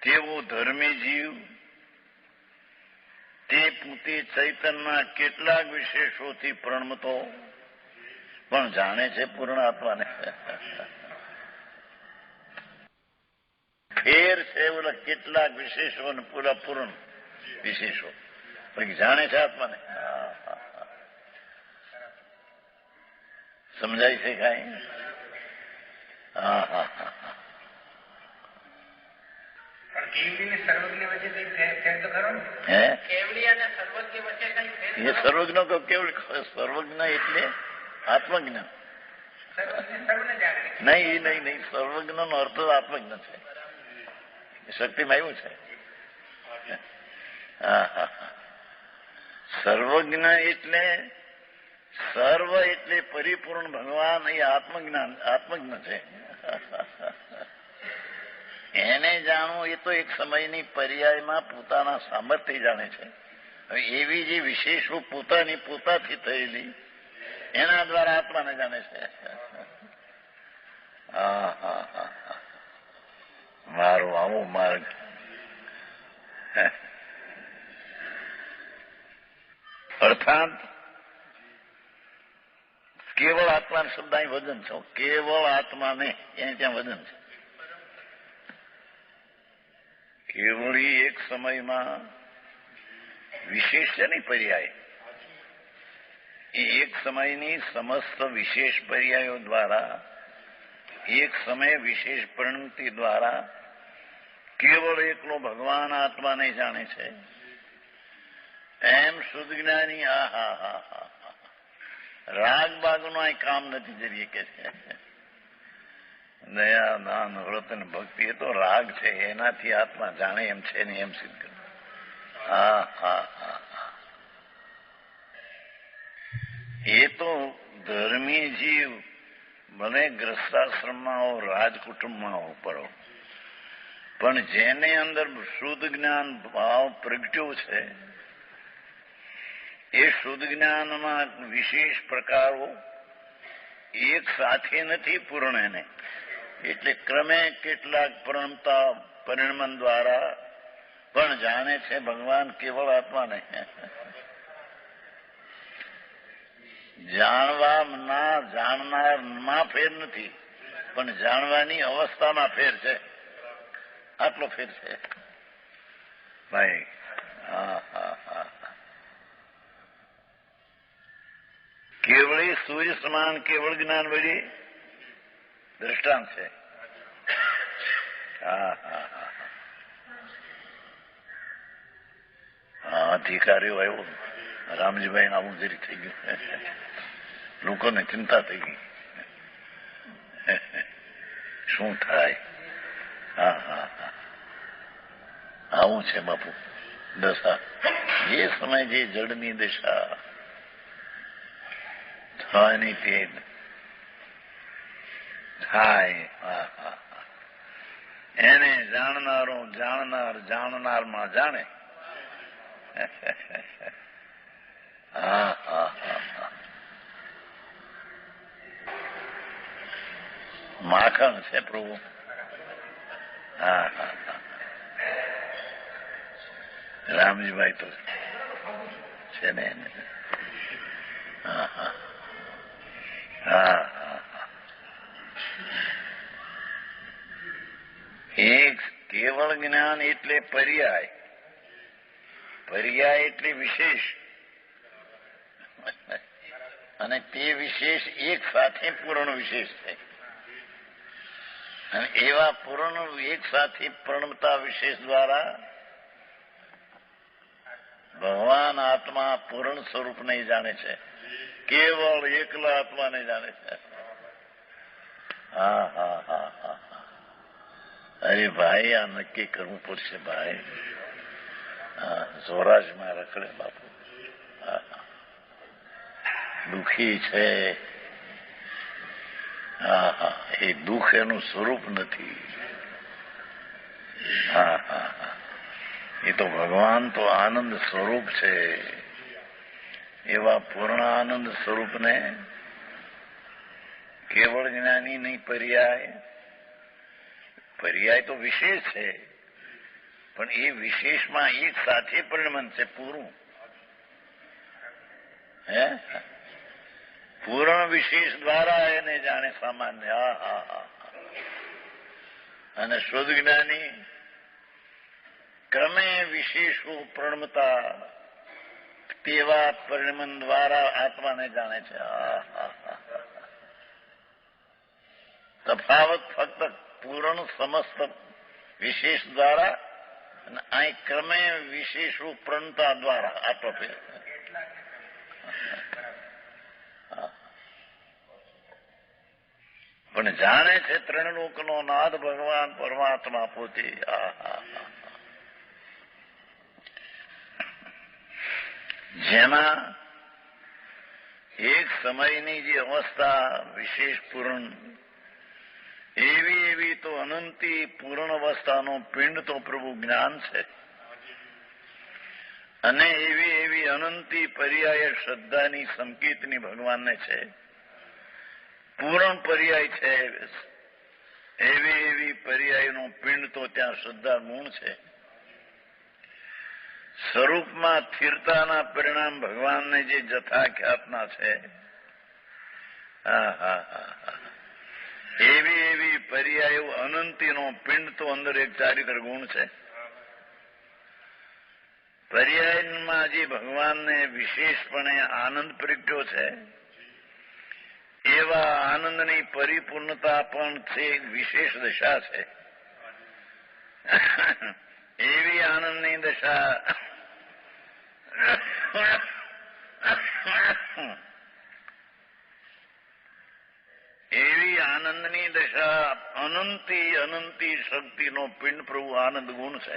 તેવો ધર્મી જીવ તે પોતે ચૈતન્યના કેટલાક વિશેષોથી પ્રણમતો પણ જાણે છે પૂર્ણ આત્માને. ફેર છે ઓલા કેટલાક વિશેષો અને પૂરા પૂર્ણ વિશેષો પછી જાણે છે આત્માને. સમજાય છે કાંઈ? હા હા હા. સર્વજ્ઞ કેવળ સર્વજ્ઞ એટલે આત્મજ્ઞ નહીં. સર્વજ્ઞ નો અર્થ આત્મજ્ઞ છે. શક્તિમાં આવ્યું છે. હા હા. સર્વજ્ઞ એટલે સર્વ એટલે પરિપૂર્ણ ભગવાન એ આત્મજ્ઞ છે. એને જાણવું એ તો એક સમયની પર્યાયમાં પોતાના સામર્થ્ય જાણે છે. હવે એવી જે વિશેષો પોતાથી થયેલી એના દ્વારા આત્માને જાણે છે. હા હા હા. મારો આવો માર્ગ. અર્થાત કેવળ આત્મા શબ્દ અહીં વજન છે. કેવળ આત્માને એને ત્યાં વજન છે. કેવળી એક સમયમાં વિશેષ છે નહીં પર્યાય. એ એક સમયની સમસ્ત વિશેષ પર્યાયો દ્વારા એક સમય વિશેષ પરિણતિ દ્વારા કેવળ એકલો ભગવાન આત્માને જાણે છે. એમ શુદ્ધ જ્ઞાની હા હા હા હા રાગ બાગનું આ કામ નથી જરીએ કે છે. દયા દાન વ્રત અને ભક્તિ એ તો રાગ છે. એનાથી આત્મા જાણે એમ છે ને એમ સિદ્ધ કરે. હા હા હા. એ તો ધર્મી જીવ ભલે ગ્રસ્તાશ્રમમાં હો રાજકુટુંબમાં હો પડો પણ જેને અંદર શુદ્ધ જ્ઞાન ભાવ પ્રગટ્યો છે એ શુદ્ધ જ્ઞાનમાં વિશેષ પ્રકારો એક સાથે નથી પૂર્ણ એને એટલે ક્રમે કેટલાક પ્રણમતા પરિણમન દ્વારા પણ જાણે છે ભગવાન કેવળ આત્માને. જાણનારમાં ફેર નથી પણ જાણવાની અવસ્થામાં ફેર છે. આટલો ફેર છે ભાઈ. હા હા હા. કેવળી સૂર્ય સમાન કેવળ જ્ઞાન વળી દ્રષ્ટાંત છે. હા હા હા. અધિકારીઓ આવ્યો રામજીભાઈ આવું જરી થઈ ગયું. લોકોને ચિંતા થઈ ગઈ શું થાય. હા હા હા. આવું છે બાપુ દશા. જે સમય જે જળની દશા થવાની તે થાય. હા હા. એને જાણનારમાં જાણે. હા હા હા. માખણ છે પ્રભુ. હા હા હા. રામજીભાઈ તો છે ને. હા હા હા હા. એક કેવળ જ્ઞાન એટલે પર્યાય. પર્યાય એટલે વિશેષ અને તે વિશેષ એક સાથે પૂર્ણ વિશેષ છે. અને એવા પૂર્ણ એક સાથે પૂર્ણતા વિશેષ દ્વારા ભગવાન આત્મા પૂર્ણ સ્વરૂપને જાણે છે. કેવળ એકલા આત્માને જાણે છે. હા હા હા હા. અરે ભાઈ આ નક્કી કરવું પડશે ભાઈ. સ્વરાજમાં રખડે બાપુ. દુઃખી છે. હા હા. એ દુઃખ એનું સ્વરૂપ નથી. હા હા હા. એ તો ભગવાન તો આનંદ સ્વરૂપ છે. એવા પૂર્ણ આનંદ સ્વરૂપને કેવળ જ્ઞાની નહીં, પર્યાય તો વિશેષ છે, પણ એ વિશેષમાં એક સાથે પરિણમન છે પૂરું. હે પૂર્ણ વિશેષ દ્વારા એને જાણે સામાન્ય. અને શુદ્ધ જ્ઞાની ક્રમે વિશેષો પ્રણમતા તેવા પરિણમન દ્વારા આત્માને જાણે છે. તફાવત ફક્ત પૂર્ણ સમસ્ત વિશેષ દ્વારા અને અહીં ક્રમે વિશેષો પ્રણતા દ્વારા આપે. પણ જાણે છે ત્રણલોકનો નાથ ભગવાન પરમાત્મા પોતે. જેમાં એક સમયની જે અવસ્થા વિશેષ પૂર્ણ, એવી તો અનંતી પૂર્ણ અવસ્થાનો પિંડ તો પ્રભુ જ્ઞાન છે. અને એવી અનંતી પર્યાય શ્રદ્ધાની સંકેતની ભગવાનને છે. પૂર્ણ પર્યાય છે. એવી પર્યાયનો પિંડ તો ત્યાં શ્રદ્ધા ગુણ છે. સ્વરૂપમાં સ્થિરતાના પરિણામ ભગવાનને જે જથા ખ્યાતના છે, એવી પર્યાયો અનંતીનો પિંડ તો અંદર એક ચારિત્ર ગુણ છે. પર્યાયમાં જે ભગવાનને વિશેષપણે આનંદ પ્રગટ્યો છે, એવા આનંદની પરિપૂર્ણતા પણ છે, વિશેષ દશા છે. એવી આનંદની દશા એવી આનંદની દશા અનંતી શક્તિનો પિંડ પ્રભુ આનંદ ગુણ છે.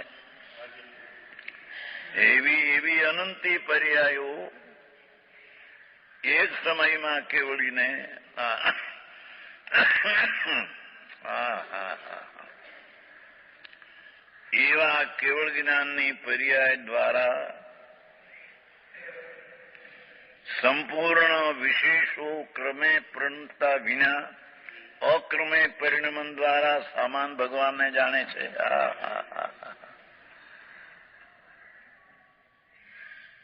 એવી અનંતી પર્યાયો એક સમયમાં કેવળીને એવા કેવળ જ્ઞાનની પર્યાય દ્વારા સંપૂર્ણ વિશેષો ક્રમે પ્રણતા વિના અક્રમે પરિણમન દ્વારા સામાન ભગવાનને જાણે છે.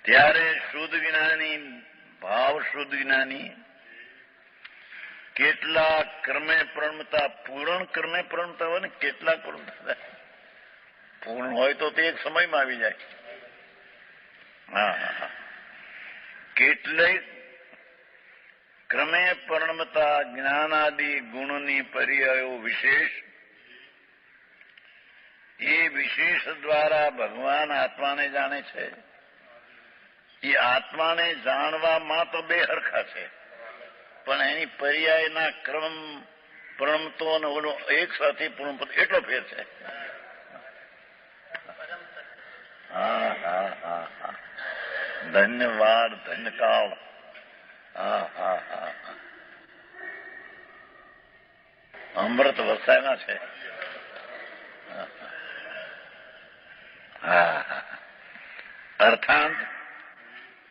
ત્યારે શુદ્ધ જ્ઞાની, ભાવ શુદ્ધ જ્ઞાની કેટલા ક્રમે પ્રણમતા, પૂર્ણ ક્રમે પ્રણમતા હોય ને, કેટલાક પ્રણમતા પૂર્ણ હોય તો તે એક સમયમાં આવી જાય. કેટલેક ક્રમે પરણમતા જ્ઞાનાદિ ગુણની પર્યાયો વિશેષ, એ વિશેષ દ્વારા ભગવાન આત્માને જાણે છે. એ આત્માને જાણવામાં તો બે હરખા છે, પણ એની પર્યાયના ક્રમ પ્રણમતો અને ઓલો એક સાથે પૂર્ણ એટલો ફેર છે. ધન્યવાદ, ધન્યકાળ. અમૃત વરસાયના છે. અર્થાંત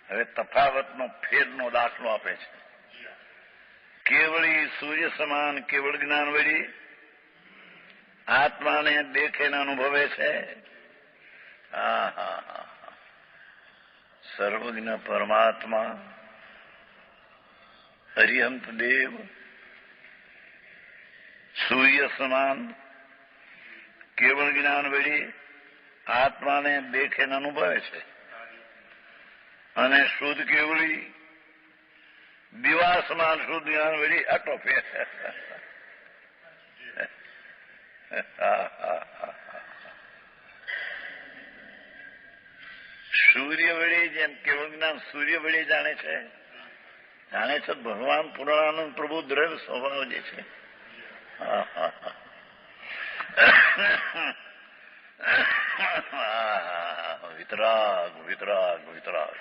હવે તફાવતનો ફેરનો દાખલો આપે છે. કેવળી સૂર્ય સમાન કેવળ જ્ઞાન વળી આત્માને દેખે ને અનુભવે છે. સર્વજ્ઞ પરમાત્મા અરિહંત દેવ સૂર્ય સમાન કેવળ જ્ઞાન વળી આત્માને દેખે ને અનુભવે છે. અને શુદ્ધ કેવળી દિવા સમાન શુદ્ધ જ્ઞાન વળી આટલો ફેર. સૂર્ય વડે જેમ કેવળ જ્ઞાન સૂર્ય વડે જાણે છે ભગવાન પૂર્ણાનંદ પ્રભુ દ્રવ્ય સ્વભાવ જે છે. વિતરાગ વિતરાગ વિતરાગ.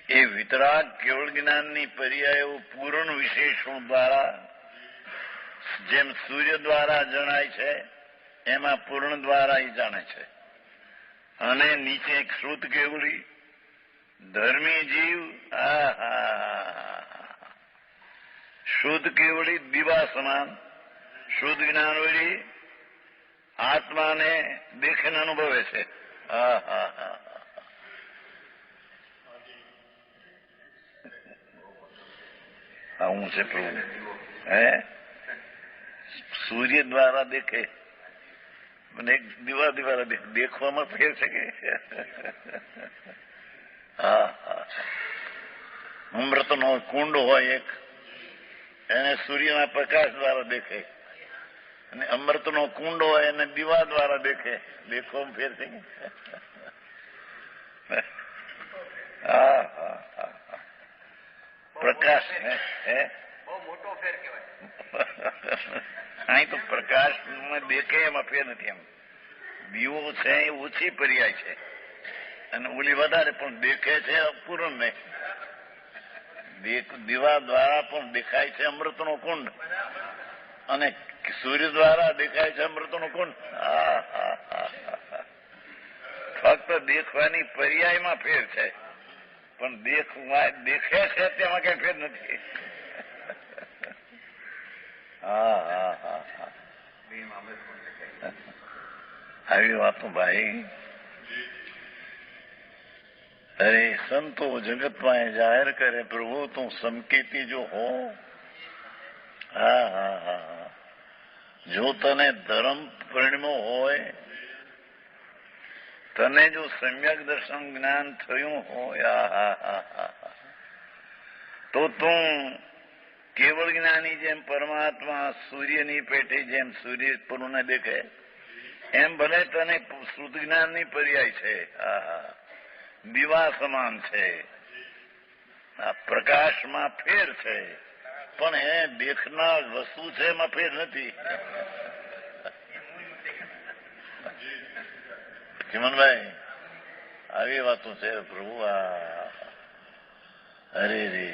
એ વિતરાગ કેવળ જ્ઞાનની પર્યાયો પૂર્ણ વિશેષો દ્વારા જેમ સૂર્ય દ્વારા જણાય છે, એમાં પૂર્ણ દ્વારા એ જાણે છે. અને નીચે એક શ્રુત કેવડી ધર્મી જીવ શુદ્ધ કેવડી દીવા સમાન શુદ્ધ જ્ઞાન વળી આત્માને દેખીને અનુભવે છે. આવું છે પ્રભુ. સૂર્ય દ્વારા દેખે મને એક દીવા દ્વારા દેખવામાં ફેર છે કે અમૃતનો કુંડ હોય એક એને સૂર્યના પ્રકાશ દ્વારા દેખે અને અમૃતનો કુંડ હોય એને દીવા દ્વારા દેખે. દેખવામાં ફેર છે કે પ્રકાશ બહુ મોટો ફેર કહેવાય. અહીં તો પ્રકાશ દેખે એમાં ફેર નથી. એમ દીવો છે એ ઓછી પર્યાય છે અને ઓલી વધારે પણ દેખે છે પૂર્ણ નહીં. દીવા દ્વારા પણ દેખાય છે અમૃતનો કુંડ અને સૂર્ય દ્વારા દેખાય છે અમૃતનો કુંડ. ફક્ત દેખવાની પર્યાયમાં ફેર છે પણ દેખે છે તેમાં કઈ ફેર નથી. આવી વાતો ભાઈ. અરે સંતો જગતમાં જાહેર કરે પ્રભુ તું સંકેતી જો હો. જો તને ધર્મ પરિણમો હોય તને જો સમ્યક દર્શન જ્ઞાન થયું હોય તો તું કેવળ જ્ઞાની જેમ પરમાત્મા સૂર્યની પેટે જેમ સૂર્ય પૂર્ણ દેખે એમ ભલે તને શુદ્ધ જ્ઞાનની પર્યાય છે. દીવા સમાન છે. આ પ્રકાશમાં ફેર છે પણ એ દેખનાર વસ્તુ છે એમાં ફેર નથી. ચિમનભાઈ આવી વાતો છે પ્રભુ. અરે રે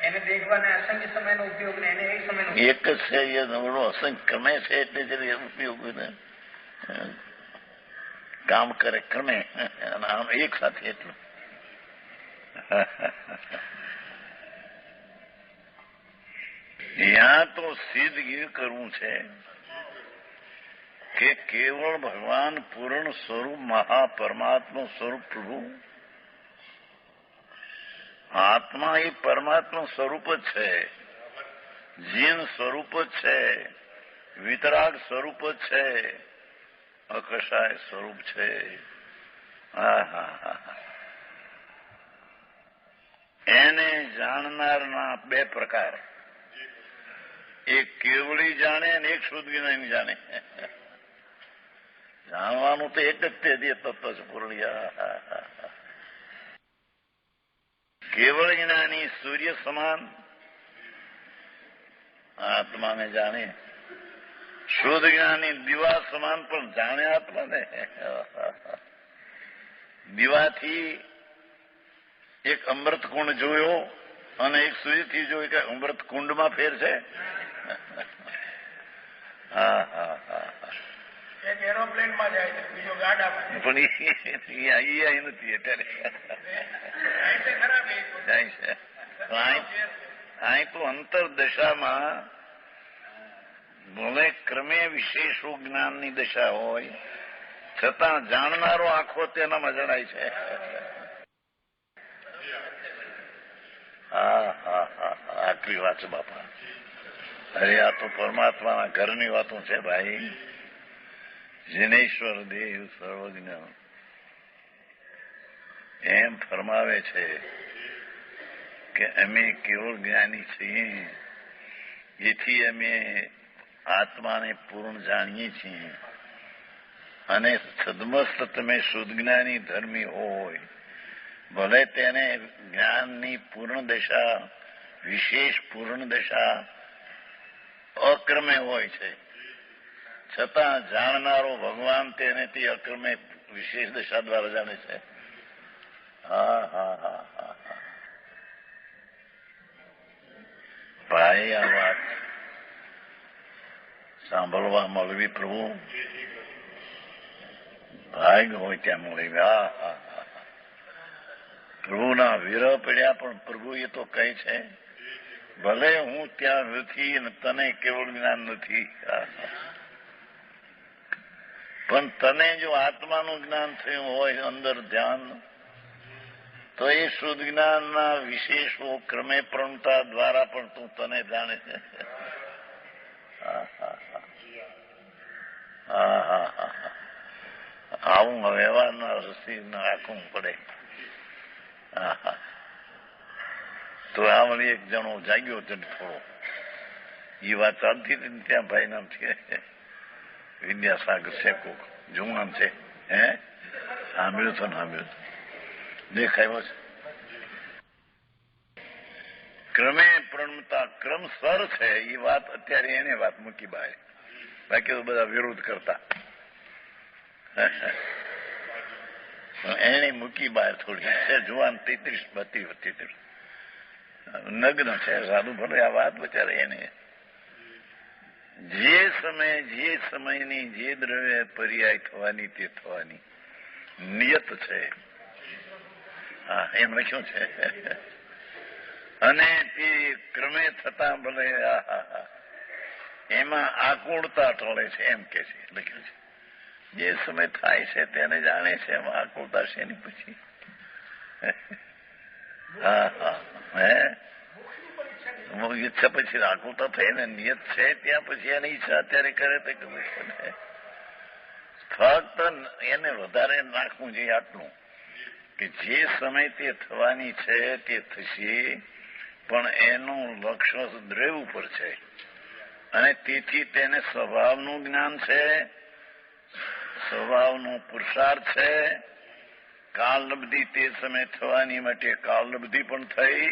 એને દેખવાને અસંખ્ય સમયનો ઉપયોગ ને એને એક સમયનો એક જ છે. એ નવડો અસંખ્ય ક્રમે છે એટલે જરી ઉપયોગ કામ કરે ક્રમે અને આમ એક સાથે એટલું. યા તો સિદ્ધ કરવું છે કે કેવળ ભગવાન પૂર્ણ સ્વરૂપ મહાપરમાત્મા સ્વરૂપ પ્રભુ આત્મા એ પરમાત્મા સ્વરૂપ જ છે. જીન સ્વરૂપ જ છે. વિતરાગ સ્વરૂપ જ છે. અકશાય સ્વરૂપ છે. એને જાણનારના બે પ્રકાર. એક કેવળી જાણે અને એક શુદ્ધ જ્ઞાની જાણે. જાણવાનું તો એક જ તે તત્વ છે પૂર્ણિયા. કેવળ જ્ઞાની સૂર્ય સમાન આત્માને જાણે. શુદ્ધ જ્ઞાની દીવા સમાન પણ જાણે આત્માને. દીવાથી એક અમૃત કુંડ જોયો અને એક સૂર્યથી જોયું કે અમૃત કુંડમાં ફેર છે. એરોપ્લેનમાં જાય છે બીજો ગાડામાં પણ એ નથી અત્યારે જાય છે. અહીં તો અંતરદશામાં ભલે ક્રમે વિશેષ જ્ઞાનની દશા હોય છતાં જાણનારો આંખો તેનામાં જણાય છે. આટલી વાત છે બાપા. અરે આ તો પરમાત્માના ઘરની વાતો છે ભાઈ. જિનેશ્વર દેવ સર્વજ્ઞ એમ ફરમાવે છે કે અમે કેવળ જ્ઞાની છીએ એથી અમે આત્માને પૂર્ણ જાણીએ છીએ અને સદમસ્ત તમે શુદ્ધ જ્ઞાની ધર્મી હોય ભલે તેને જ્ઞાનની પૂર્ણ દશા વિશેષ પૂર્ણ દશા અક્રમે હોય છે છતાં જાણનારો ભગવાન તેને તે અક્રમે વિશેષ દશા દ્વારા જાણે છે. ભાઈ આ વાત સાંભળવા મળવી પ્રભુ ભાગ હોય ત્યાં મળેગા. પ્રભુના વિરહ પડ્યા પણ પ્રભુ એ તો કહે છે ભલે હું ત્યાં નથી અને તને કેવળ જ્ઞાન નથી, પણ તને જો આત્માનું જ્ઞાન થયું હોય અંદર ધ્યાન, તો એ શુદ્ધ જ્ઞાનના વિશેષો ક્રમે પ્રણતા દ્વારા પણ તું તને જાણે છે. આવું વ્યવહારના રસીને રાખવું પડે. તો આ વળી એક જણો જાગ્યો છે થોડો, એ વાત ચાલતી હતી ને ત્યાં ભાઈ નામ છે વિદ્યાસાગર છે, કોક જુવાન છે, સાંભળ્યું તો સાંભળ્યું દેખાયો છે. ક્રમે પ્રણમતા ક્રમસર છે એ વાત અત્યારે એને વાત મૂકી બહાર, બાકી તો બધા વિરોધ કરતા. એને મૂકી બહાર થોડી છે, જુવાન 33-32 નગ્ન છે, સાધુ ભલે આ વાત બચારે એને જે સમયની જે દ્રવ્ય પર્યાય થવાની તે થવાની નિયત છે. એમ લખ્યું છે. અને તે ક્રમે થતા ભલે એમાં આકુળતા ટળે છે એમ કે છે, લખ્યું છે. જે સમય થાય છે તેને જાણે છે, એમાં આકુળતા છે એની પછી. ઈચ્છા પછી આકુળતા થઈ ને નિયત છે ત્યાં પછી એની ઈચ્છા અત્યારે કરે તો ગમે છે. ફક્ત એને વધારે નાખવું જોઈએ આટલું કે જે સમય તે થવાની છે તે થશે, પણ એનું લક્ષ્ય દ્રવ્ય ઉપર છે અને તેથી તેને સ્વભાવનું જ્ઞાન છે, સ્વભાવનો પુરુષાર્થ છે. કાલલબ્ધિ તે સમય થવાની માટે કાલલબ્ધિ પણ થઈ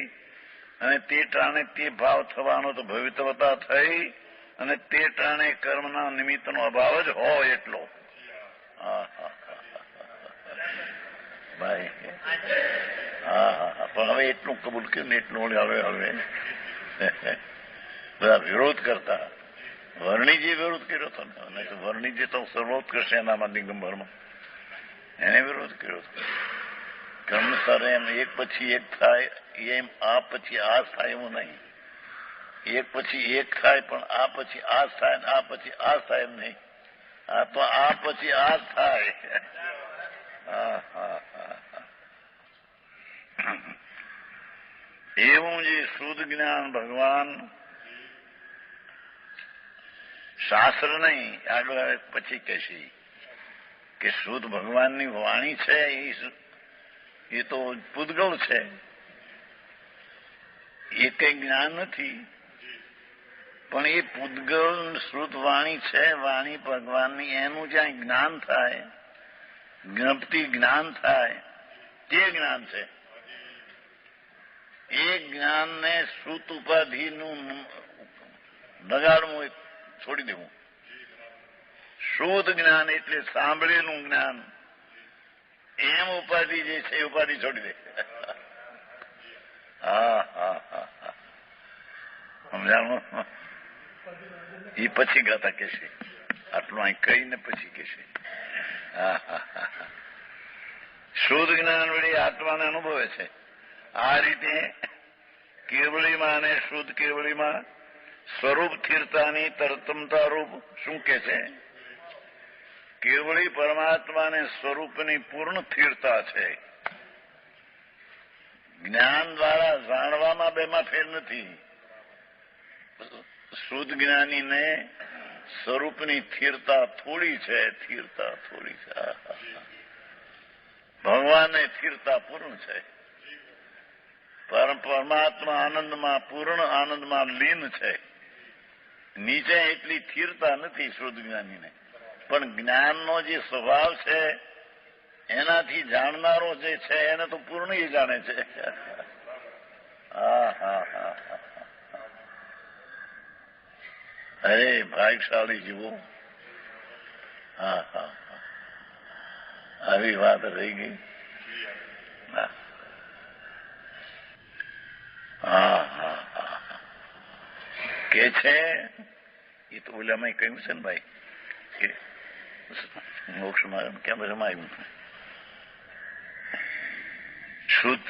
અને તે ટાણે તે ભાવ થવાનો તો ભવિતવતા થઈ અને તે ટાણે કર્મના નિમિત્તનો અભાવ જ હોય એટલો. ભાઈ પણ હવે એટલું કબૂલ કર્યું ને એટલું હળવે બધા વિરોધ કરતા. વર્ણીજી વિરોધ કર્યો હતો ને, તો વર્ણીજી તો સર્વોત્કૃષ્ટ એનામાં દિગંબરમાં એને વિરોધ કર્યો હતો. ક્રમસર એમ એક પછી એક થાય, એમ આ પછી આ થાય એવું નહીં. એક પછી એક થાય પણ આ પછી આ થાય ને આ પછી આ થાય એમ નહીં. આ તો આ પછી આ થાય. એવું જે શુદ્ધ જ્ઞાન ભગવાન શાસ્ત્ર નહીં, આગળ પછી કહેશે કે શુદ્ધ ભગવાનની વાણી છે એ તો પૂતગળ છે, એ કઈ જ્ઞાન નથી. પણ એ પૂતગળ શુદ્ધ વાણી છે, વાણી ભગવાનની, એનું જ્યાં જ્ઞાન થાય, જ્ઞપ્તિ જ્ઞાન થાય તે જ્ઞાન છે. એ જ્ઞાનને શ્રુત ઉપાધિનું લગાડવું, છોડી દેવું. શુદ્ધ જ્ઞાન એટલે સાંભળેલું જ્ઞાન, એમ ઉપાધિ જે છે એ ઉપાધિ છોડી દે. સમજાણું? એ પછી ગાતા કહેશે, આટલું અહીં કહીને પછી કહેશે. શુદ્ધ જ્ઞાન વળી આત્માને અનુભવે છે. આ રીતે કેવળીમાં અને શુદ્ધ કેવળીમાં સ્વરૂપ સ્થિરતાની તરતમતા રૂપ શું કે છે? કેવળી પરમાત્માને સ્વરૂપની પૂર્ણ સ્થિરતા છે. જ્ઞાન દ્વારા જાણવામાં બેમાં ફેર નથી. શુદ્ધ જ્ઞાનીને સ્વરૂપની સ્થિરતા થોડી છે, સ્થિરતા થોડી છે. ભગવાનને સ્થિરતા પૂર્ણ છે. પરમાત્મા આનંદમાં, પૂર્ણ આનંદમાં લીન છે. નીચે એટલી સ્થિરતા નથી શુદ્ધ જ્ઞાનીને, પણ જ્ઞાનનો જે સ્વભાવ છે એનાથી જાણનારો જે છે એને તો પૂર્ણ એ જાણે છે. અરે ભાગ્યશાળી જીવો. આવી વાત રહી ગઈ. કે છે એ તો ઓલામાં કહ્યું છે ને ભાઈ કે મોક્ષમાં કેમ રમાયું શુદ્ધ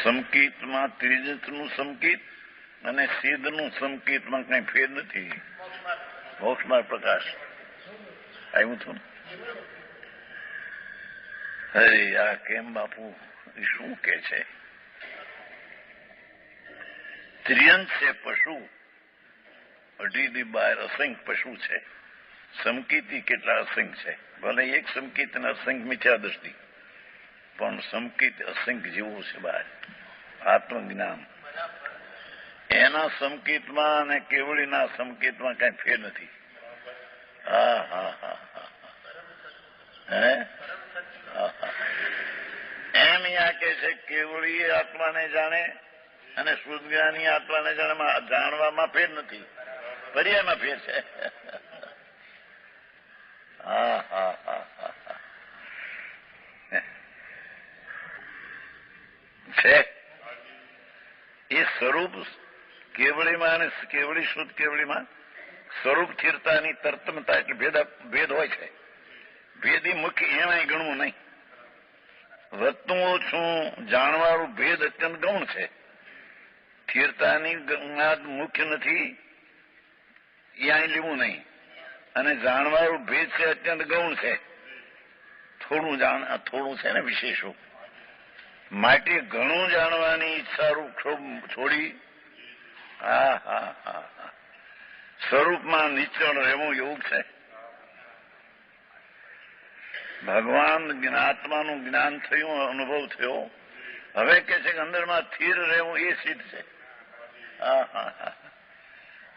સંકેતમાં ત્રિજંતનું સંકેત અને સિદ્ધનું સંકેતમાં કઈ ફેર નથી. મોક્ષમાં પ્રકાશ આવ્યું હતું. અરે આ કેમ બાપુ શું કે છે? ત્રિયંત છે પશુ, અઢીની બહાર અસંખ્ય પશુ છે. સંકેતી કેટલા અસંખ્ય છે. ભલે એક સંકેત અને અસંખ્ય મિથ્યા દ્રષ્ટિ, પણ સંકેત અસંખ્ય જેવું છે બહાર. આત્મજ્ઞાન એના સંકેતમાં અને કેવળીના સંકેતમાં કઈ ફેર નથી. હા હા હા હા હે એમ યા કે છે કેવળી આત્માને જાણે અને શુદ્ધજ્ઞાની આત્માને જાણે, જાણવામાં ફેર નથી, પર્યાયમાં ફેર છે. હા હા હા હા છે એ સ્વરૂપ કેવળીમાં અને કેવળી શુદ્ધ કેવળીમાં સ્વરૂપ સ્થિરતાની તર્તમતા એટલે ભેદ હોય છે. ભેદી મુખ્ય એમાંય ગણવું નહીં. વધતું ઓછું જાણવાળું ભેદ અત્યંત ગૌણ છે. સ્થિરતાની મુખ્ય નથી ત્યાં લેવું નહીં. અને જાણવાળું ભેદ છે અત્યંત ગૌણ છે. થોડું છે ને વિશેષો માટે ઘણું જાણવાની ઈચ્છારૂપ છોડી હા હા હા હા સ્વરૂપમાં નિશ્ચળ રહેવું યોગ છે. ભગવાન આત્માનું જ્ઞાન થયું, અનુભવ થયો. હવે કે છે કે અંદરમાં સ્થિર રહેવું એ સિદ્ધ છે. હા હા હા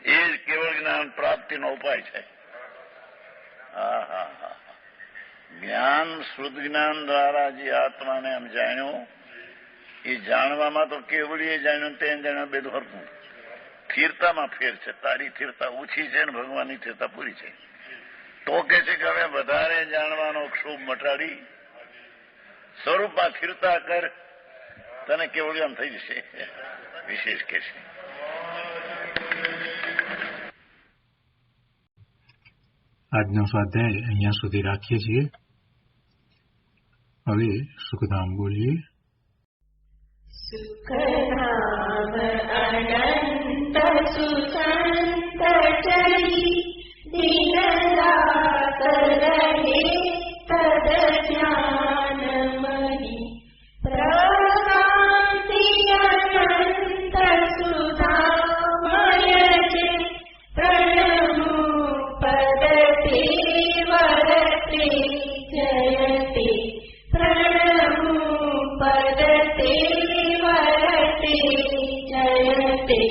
એ જ કેવળ જ્ઞાન પ્રાપ્તિનો ઉપાય છે. હા હા હા જ્ઞાન શુદ્ધ જ્ઞાન દ્વારા જે આત્માને આમ જાણ્યો, એ જાણવામાં તો કેવળીએ જાણ્યું તે જાણ્યું બેદું હરકું. સ્થિરતામાં ફેર છે. તારી સ્થિરતા ઓછી છે ને ભગવાનની સ્થિરતા પૂરી છે. તો કે છે કે હવે વધારે જાણવાનો ક્ષોભ મટાડી સ્વરૂપમાં સ્થિરતા કર, તને કેવળી આમ થઈ જશે. વિશેષ કે છે. આજનો સ્વાધ્યાય અહીંયા સુધી રાખીએ છીએ. હવે સુખધામ બોલીએ. સુખધામ અનંત સુસંત ચરી દીનદાસ રહે તદ જ્ઞાન મહી પ્રકાંતિ અનંત સુધામય છે પ્રણમુ પદતે વરતે જયતે પ્રણમુ પદતે વરતે જયતે